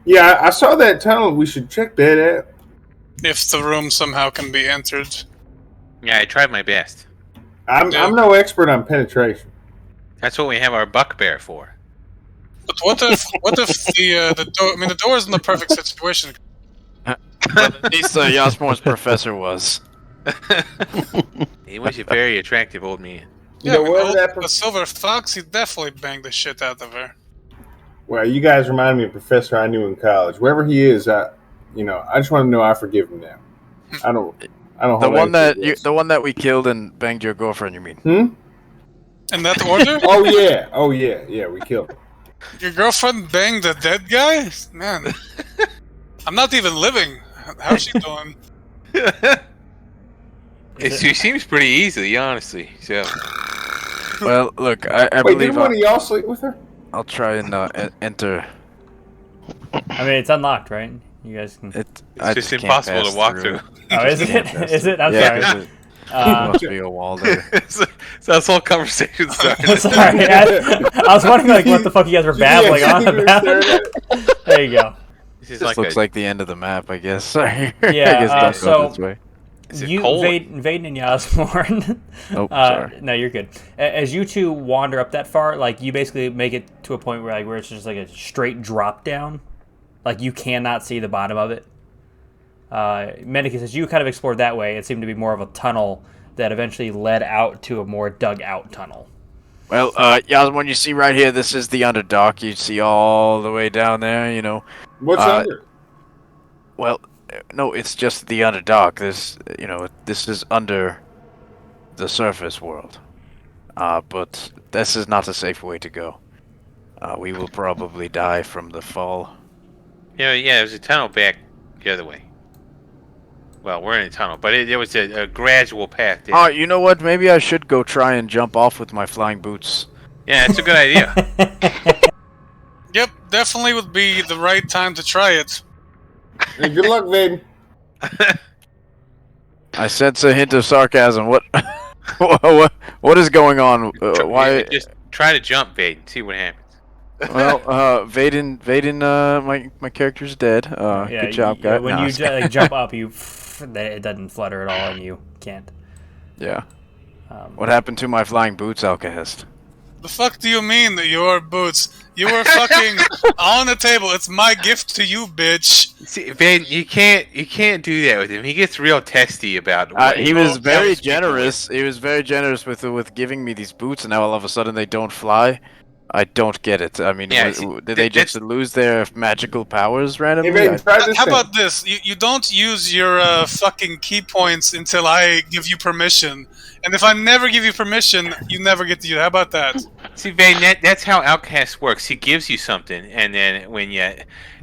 Yeah, I saw that tunnel. We should check that out. If the room somehow can be entered. Yeah, I tried my best. I'm no expert on penetration. That's what we have our bugbear for. But what if the door? I mean, the door is in the perfect situation. But at least Yasmor's professor was. He was a very attractive old man. Yeah, whatever the silver fox, he definitely banged the shit out of her. Well, you guys remind me of a professor I knew in college. Wherever he is, I just want to know I forgive him now. I don't. The one that we killed and banged your girlfriend. You mean? In that order? Oh yeah. We killed him. Your girlfriend banged a dead guy? Man, I'm not even living. How's she doing? She seems pretty easily, honestly. So. Well, look, I Wait, believe did one of y'all sleep with her? I'll try and enter. I mean, it's unlocked, right? You guys can. It's just impossible to walk through. Oh, is it? Is it? I'm sorry. There must be a wall there. So that's whole conversation started. Sorry, I was wondering like what the fuck you guys were babbling on about. There you go. This looks like the end of the map, I guess. Sorry. Yeah. I guess don't go this way. You, Vaedyn and Yasmorn. Oh, sorry. No, you're good. As you two wander up that far, like you basically make it to a point where it's just like a straight drop down, like you cannot see the bottom of it. Medicus, as you kind of explored that way, it seemed to be more of a tunnel that eventually led out to a more dug out tunnel. Well, Yasmorn, you see right here, this is the Underdark. You see all the way down there, What's under? Well, no, it's just the Underdark. This is under the surface world. But this is not a safe way to go. We will probably die from the fall. Yeah, there's a tunnel back the other way. Well, we're in a tunnel, but it was a gradual path down. Oh, you know what? Maybe I should go try and jump off with my flying boots. Yeah, it's a good idea. Yep, definitely would be the right time to try it. Hey, good luck, Vaedyn. I sense a hint of sarcasm. What? What is going on? Why? Just try to jump, Vaedyn. See what happens. Well, Vaedyn, my character's dead. Good job, guys. When you jump up, it doesn't flutter at all, and you can't. Yeah. What happened to my flying boots, Alcahest? The fuck do you mean that your boots? You were fucking on the table. It's my gift to you, bitch. See, Vaedyn, you can't do that with him. He gets real testy about it. He was very generous. He was very generous with giving me these boots, and now all of a sudden they don't fly. I don't get it. I mean, did they just lose their magical powers randomly? Hey, Vaedyn, How about this? You don't use your fucking key points until I give you permission. And if I never give you permission, you never get to use it. How about that? See, Vaedyn, that's how Outcast works. He gives you something, and then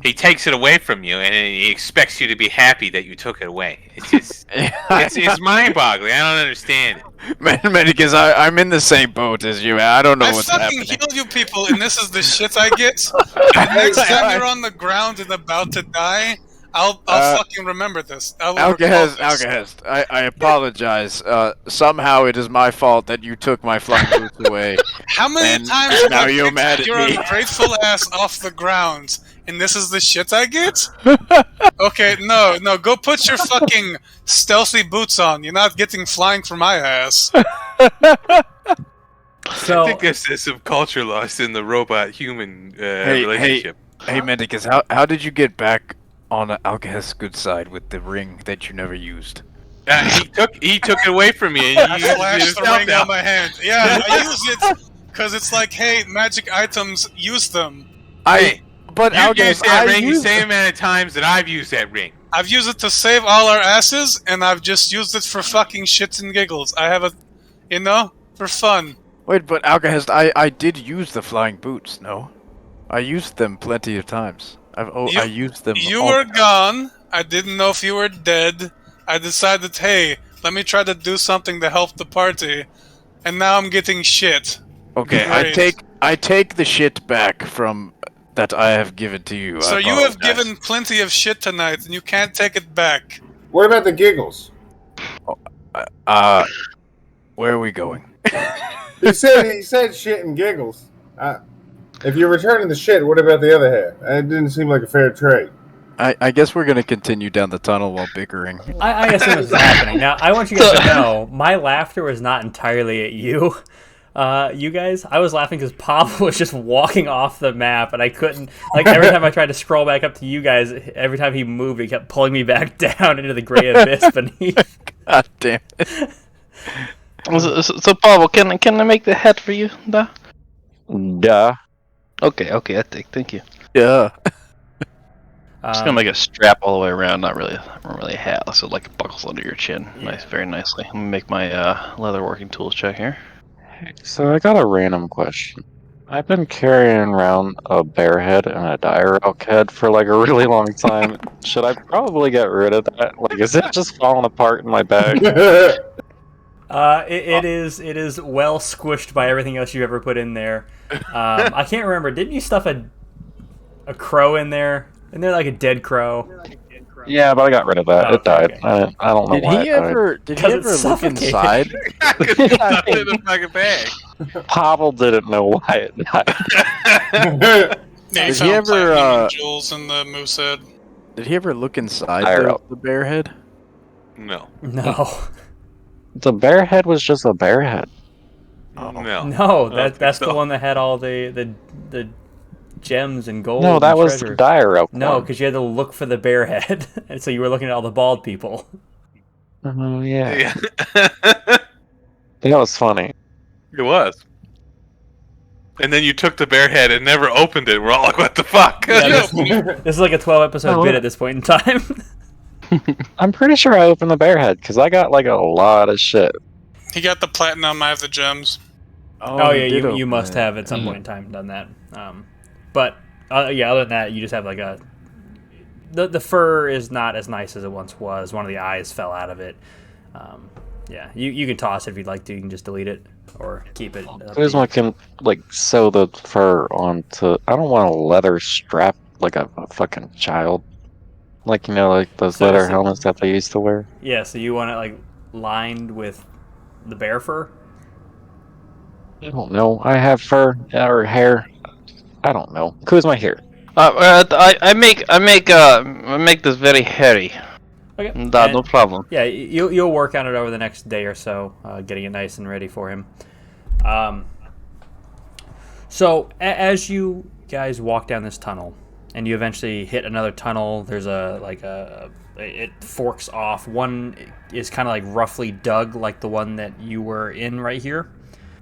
he takes it away from you, and then he expects you to be happy that you took it away. It's just, it's mind-boggling. I don't understand it. Man, because I'm in the same boat as you. I don't know what's happening. I fucking healed you people, and this is the shit I get. Next time you're on the ground and about to die, I'll fucking remember this. Alcahest, I apologize. Somehow it is my fault that you took my flying boots away. How many times have now I you're picked mad at your me. ungrateful ass off the ground and this is the shit I get? Okay, no, go put your fucking stealthy boots on. You're not getting flying for my ass. So I think there's some culture lost in the robot-human Hey, relationship. Hey, Mendicus, how did you get back on Alcahest's good side with the ring that you never used? He took it away from me, and I you used it flashed the yourself ring now. on my hand. Yeah, I use it because it's like, hey, magic items, use them. But You used that ring the used same amount of times that I've used that ring. I've used it to save all our asses, and I've just used it for fucking shits and giggles. I have a, for fun. Wait, but Alcahest, I did use the flying boots. No, I used them plenty of times. I used them. You all were the time. gone. I didn't know if you were dead. I decided, hey, let me try to do something to help the party, and now I'm getting shit. Okay, Great. I take the shit back from that I have given to you. So I you have apologize. given plenty of shit tonight, and you can't take it back. What about the giggles? Where are we going? He said shit and giggles. If you're returning the shit, what about the other half? It didn't seem like a fair trade. I guess we're gonna continue down the tunnel while bickering. I assume this is happening. Now, I want you guys to know, my laughter was not entirely at you. You guys, I was laughing because Pablo was just walking off the map, and I couldn't, like, every time I tried to scroll back up to you guys, every time he moved, he kept pulling me back down into the gray abyss beneath. God damn it. So Pablo, can I make the hat for you? Da? Yeah. Okay, I think. Thank you. Yeah. Just gonna make a strap all the way around, not really a hat, so like it buckles under your chin, nice, very nicely. I'm gonna make my leather working tools check here. So I got a random question. I've been carrying around a bear head and a dire elk head for like a really long time. Should I probably get rid of that? Like, is it just falling apart in my bag? It is well squished by everything else you've ever put in there. I can't remember. Didn't you stuff a crow in there? Isn't there like a dead crow? Yeah, but I got rid of that. Oh, it died. okay. I don't know Did why he it died. ever? Did he 'Cause ever it's look suffocated. inside? I could put that in a fucking bag. Pavel didn't know why it died. Yeah, Did you he found ever, platinum and jewels in the moose head. Did he ever look inside Dire the, elk. the bear head? No. No. The bear head was just a bear head. No. No, I don't that's think the so. one that had all the gems and gold. No, that and was treasure. the dire elk No, one. because you had to look for the bear head, and so you were looking at all the bald people. Oh, yeah. Yeah. That was funny. It was. And then you took the bear head and never opened it. We're all like, what the fuck? Yeah, this is like a 12-episode Oh, bit wow. at this point in time. I'm pretty sure I opened the bear head because I got like a lot of shit. He got the platinum, I have the gems. Oh, he yeah, did you open must it. have at some point in time done that. But yeah, other than that, you just have like the fur is not as nice as it once was. One of the eyes fell out of it. Yeah, you can toss it if you'd like to. You can just delete it or keep it. There's one can like sew the fur onto. I don't want a leather strap like a fucking child. Like, you know, like those So- leather so- helmets that they used to wear. Yeah, so you want it like lined with the bear fur? I don't know. I have fur or hair. I don't know. Kuzma here. I make this very hairy. Okay. No And- problem. Yeah, you'll work on it over the next day or so, getting it nice and ready for him. So as you guys walk down this tunnel, and you eventually hit another tunnel, there's it forks off. One is kind of like roughly dug, like the one that you were in right here,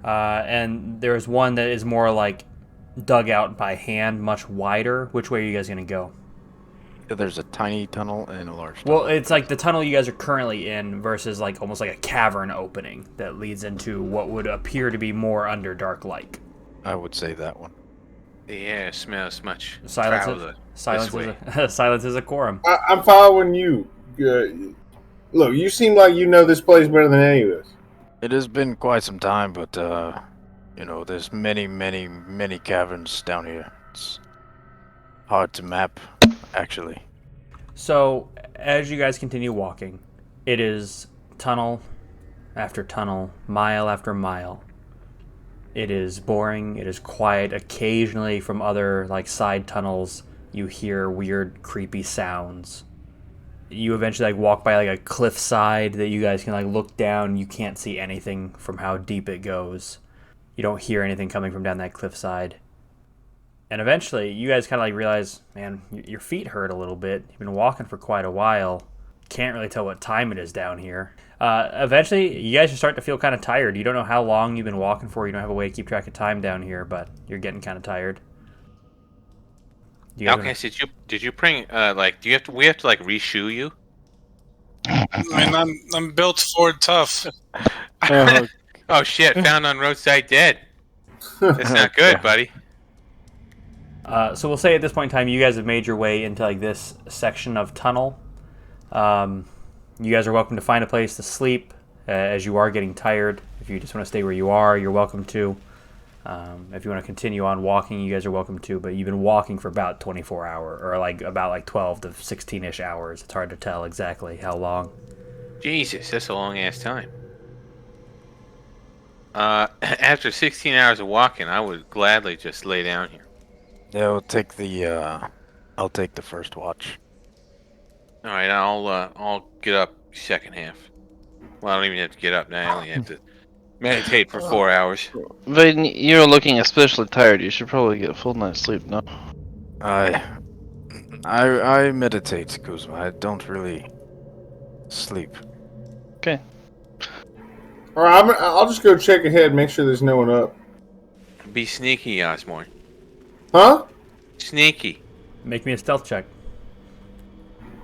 and there's one that is more like dug out by hand, much wider. Which way are you guys gonna go? There's a tiny tunnel and a large tunnel. Well, it's like the tunnel you guys are currently in versus like almost like a cavern opening that leads into what would appear to be more Underdark like. I would say that one. Yeah, it smells much. Silence way. silence is a quorum. I'm following you. Look, you seem like you know this place better than any of us. It has been quite some time, but there's many caverns down here. It's hard to map, actually. So as you guys continue walking, it is tunnel after tunnel, mile after mile. It is boring. It is quiet. Occasionally, from other like side tunnels, You hear weird, creepy sounds. You eventually walk by a cliffside that you guys can look down. You can't see anything from how deep it goes. You don't hear anything coming from down that cliffside. And eventually, you guys kind of realize, man, your feet hurt a little bit. You've been walking for quite a while. Can't really tell what time it is down here. Eventually, you guys just start to feel kind of tired. You don't know how long you've been walking for. You don't have a way to keep track of time down here, but you're getting kind of tired. Okay, did you bring we have to reshoe you? I mean, I'm built Ford tough. Oh shit! Found on roadside dead. That's not good, buddy. So we'll say at this point in time, you guys have made your way into this section of tunnel. You guys are welcome to find a place to sleep, as you are getting tired. If you just want to stay where you are, you're welcome to. If you want to continue on walking, you guys are welcome to. But you've been walking for about 24 hours, or about 12 to 16-ish hours. It's hard to tell exactly how long. Jesus, that's a long ass time. After 16 hours of walking, I would gladly just lay down here. Yeah, I'll take the first watch. All right, I'll get up second half. Well, I don't even have to get up now. I only have to meditate for 4 hours. Vaedyn, you're looking especially tired. You should probably get a full night's sleep now. I meditate, Kuzma. I don't really sleep. Okay. All right, I'll just go check ahead, make sure there's no one up. Be sneaky, Osborne. Huh? Sneaky. Make me a stealth check.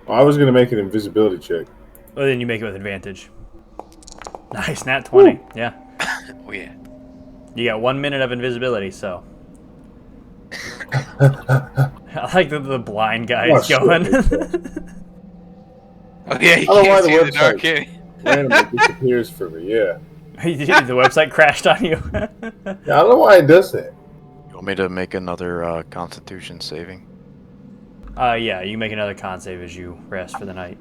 Well, I was gonna make an invisibility check. Well, then you make it with advantage. Nice, nat 20. Woo. Yeah. Oh yeah. You got 1 minute of invisibility, so. I like the blind guy's going. Oh yeah, you can't see the dark kid. Randomly disappears for me. Yeah. The website crashed on you. Yeah, I don't know why it does that. You want me to make another Constitution saving? Yeah, you make another con save as you rest for the night.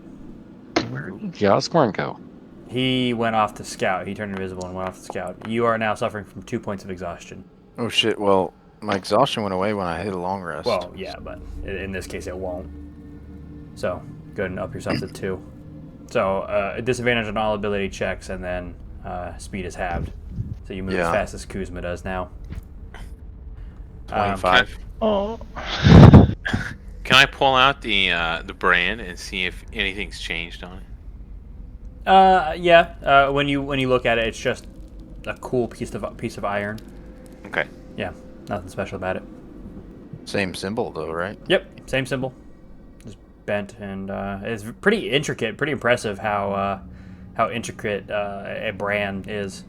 Where did Osborne go? He went off to scout. He turned invisible and went off to scout. You are now suffering from 2 points of exhaustion. Oh shit, well, my exhaustion went away when I hit a long rest. Well, yeah, but in this case it won't. So, go ahead and up yourself to 2. So, a disadvantage on all ability checks, and then speed is halved. So you move as fast as Kuzma does now. 25. Can I pull out the brand and see if anything's changed on it? Yeah. When you look at it, it's just a cool piece of iron. Okay. Yeah, nothing special about it. Same symbol though, right? Yep, same symbol. Just bent, and it's pretty intricate, pretty impressive how intricate a brand is.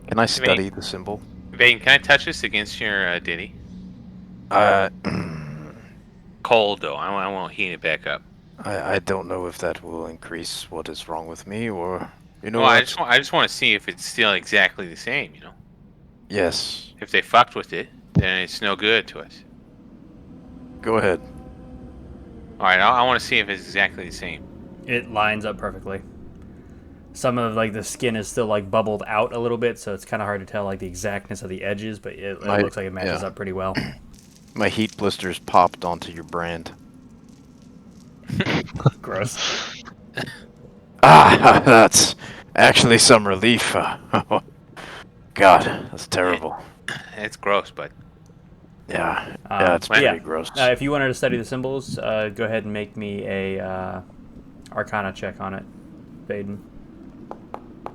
Can I study the symbol? Vaedyn, can I touch this against your ditty? Cold though. I won't heat it back up. I don't know if that will increase what is wrong with me, or Well, I just want to see if it's still exactly the same. Yes. If they fucked with it, then it's no good to us. Go ahead. All right, I want to see if it's exactly the same. It lines up perfectly. Some of the skin is still bubbled out a little bit, so it's kind of hard to tell the exactness of the edges, but it looks like it matches up pretty well. My heat blisters popped onto your brand. Gross. That's actually some relief. God, that's terrible. It's gross, but yeah, it's pretty gross. If you wanted to study the symbols, go ahead and make me a Arcana check on it, Vaedyn.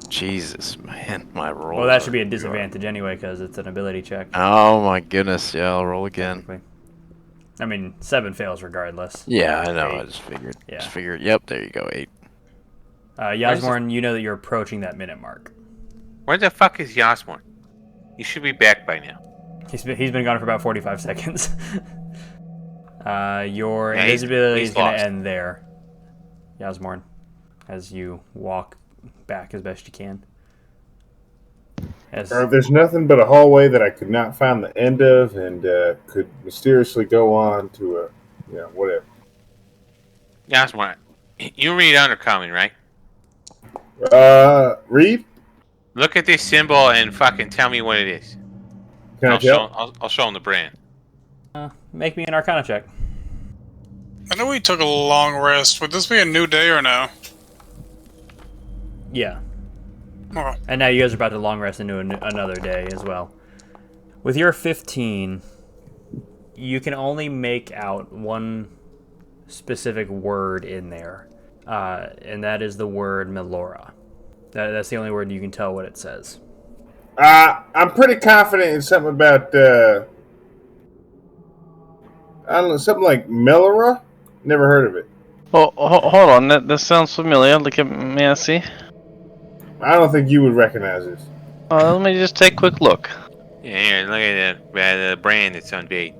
Jesus, man, my roll. Well, that should be a disadvantage anyway because it's an ability check. Oh my goodness! Yeah, I'll roll again. I mean, 7 fails regardless. Yeah, I know. 8. I just figured. Yeah. Just figured. Yep, there you go. 8. Yasmorn, you know that you're approaching that minute mark. Where the fuck is Yasmorn? He should be back by now. He's been gone for about 45 seconds. Your invisibility is going to end there, Yasmorn, as you walk back as best you can. There's nothing but a hallway that I could not find the end of, and could mysteriously go on to whatever. Yasmorn, you read Undercommon, right? Read? Look at this symbol and fucking tell me what it is. Can I tell? I'll show him the brand. Make me an Arcana check. I know we took a long rest. Would this be a new day or no? Yeah. Okay. And now you guys are about to long rest into another day as well. With your 15, you can only make out one specific word in there, and that is the word Melora. That's the only word you can tell what it says. I'm pretty confident in something about, I don't know, something like Melora? Never heard of it. Oh, hold on. That sounds familiar. May I see? I don't think you would recognize this. Let me just take a quick look. Yeah, here, look at the brand that's on Vaedyn.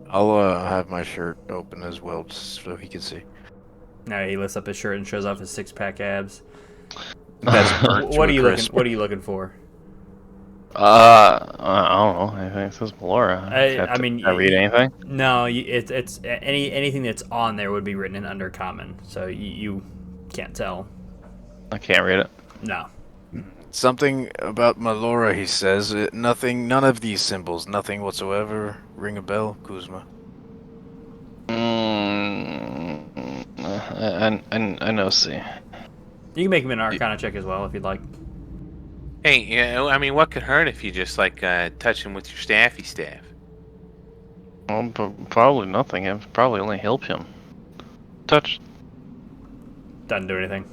I'll have my shirt open as well, just so he can see. Now he lifts up his shirt and shows off his six-pack abs. That's burnt What to are a you crisp. What are you looking for? I don't know. I think it says Melora. I mean, can I read anything? No, it's anything that's on there would be written in Undercommon, so you can't tell. I can't read it. No. Something about Melora, he says. Nothing, none of these symbols, nothing whatsoever. Ring a bell, Kuzma. I know. See. You can make him an Arcana check as well if you'd like. Hey, I mean, what could hurt if you just like touch him with your staffy staff? Well, probably nothing. It would probably only help him. Touch. Doesn't do anything.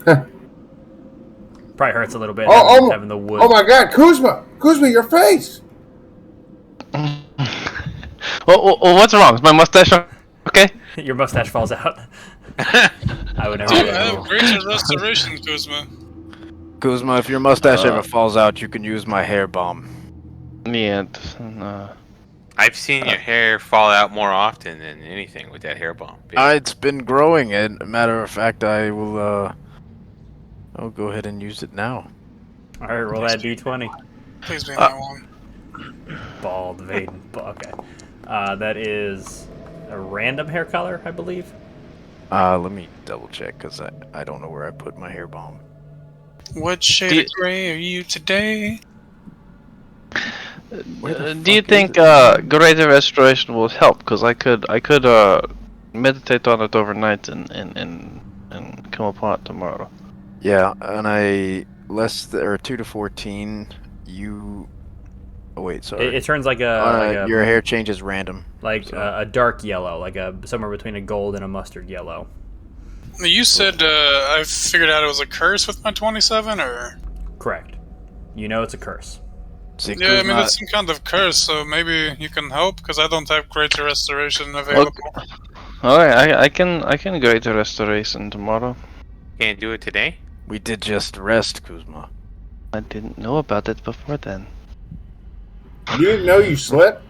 Probably hurts a little bit having the wood. Oh my God, Kuzma, your face. What's wrong? Is my mustache okay? Your mustache falls out. I would never Do do you have that. greater restoration, Kuzma? Kuzma, if your mustache ever falls out, you can use my hair balm. Yeah. I've seen your hair fall out more often than anything with that hair balm. It's been growing, and matter of fact, I will, I'll go ahead and use it now. Alright, roll that d20. Please be my one. Bald, Vaedyn. Okay. That is a random hair color, I believe. Let me double check, because I don't know where I put my hair balm. What shade of gray are you today? Do you think greater restoration will help? Because I could meditate on it overnight and come upon it tomorrow. Yeah, and 2 to 14, you... Oh, wait, sorry. It turns like a your hair changes random. a dark yellow, somewhere between a gold and a mustard yellow. You said I figured out it was a curse with my 27, or? Correct. You know it's a curse. See, Yeah, I mean Kuzma, it's some kind of curse, so maybe you can help because I don't have greater restoration available. Alright, I can greater restoration tomorrow. Can't do it today? we did just rest, Kuzma. I didn't know about it before then. You didn't know you slept?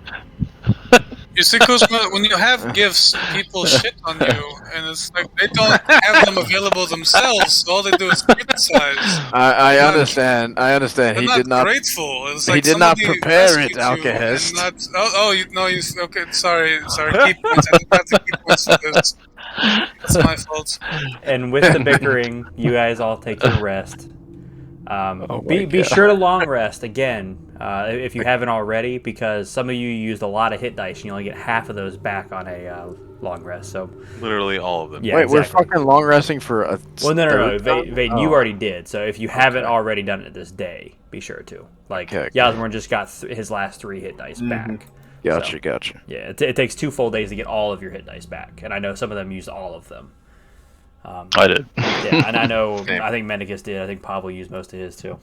You see, Kuzma, when you have gifts, people shit on you, and it's like they don't have them available themselves. So all they do is criticize. I understand. I understand. They're He not did not. grateful. It's he like did not somebody prepare it, rescued you Alcahest. and not, okay. Sorry. Keep points. I didn't have to keep points for this. It's my fault. And with the bickering, you guys all take your rest. Be God. sure to long rest again if you haven't already, because some of you used a lot of hit dice and you only get half of those back on a long rest. So Literally all of them. yeah, Wait, exactly. we're fucking long resting for a. Well, no, third time? Vaedyn, you Oh. already did. So if you haven't already done it this day, be sure to. Like, Okay. Yasmorn just got his last 3 hit dice back. Gotcha, So, gotcha. yeah, it takes 2 full days to get all of your hit dice back, and I know some of them used all of them. I did. Yeah, and I know, Same. I think Mendicus did. I think Pavel used most of his too.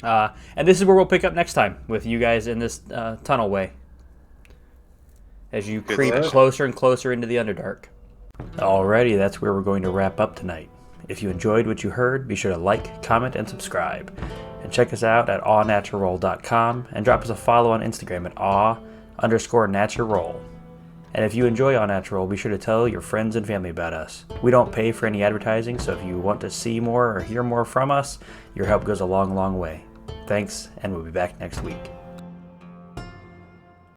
And this is where we'll pick up next time with you guys in this tunnel way as you creep stuff. closer and closer into the Underdark. Alrighty, that's where we're going to wrap up tonight. If you enjoyed what you heard, be sure to like, comment, and subscribe. And check us out at awnaturalroll.com and drop us a follow on Instagram at aw_natural. And if you enjoy All Natural, be sure to tell your friends and family about us. We don't pay for any advertising, so if you want to see more or hear more from us, your help goes a long, long way. Thanks, and we'll be back next week.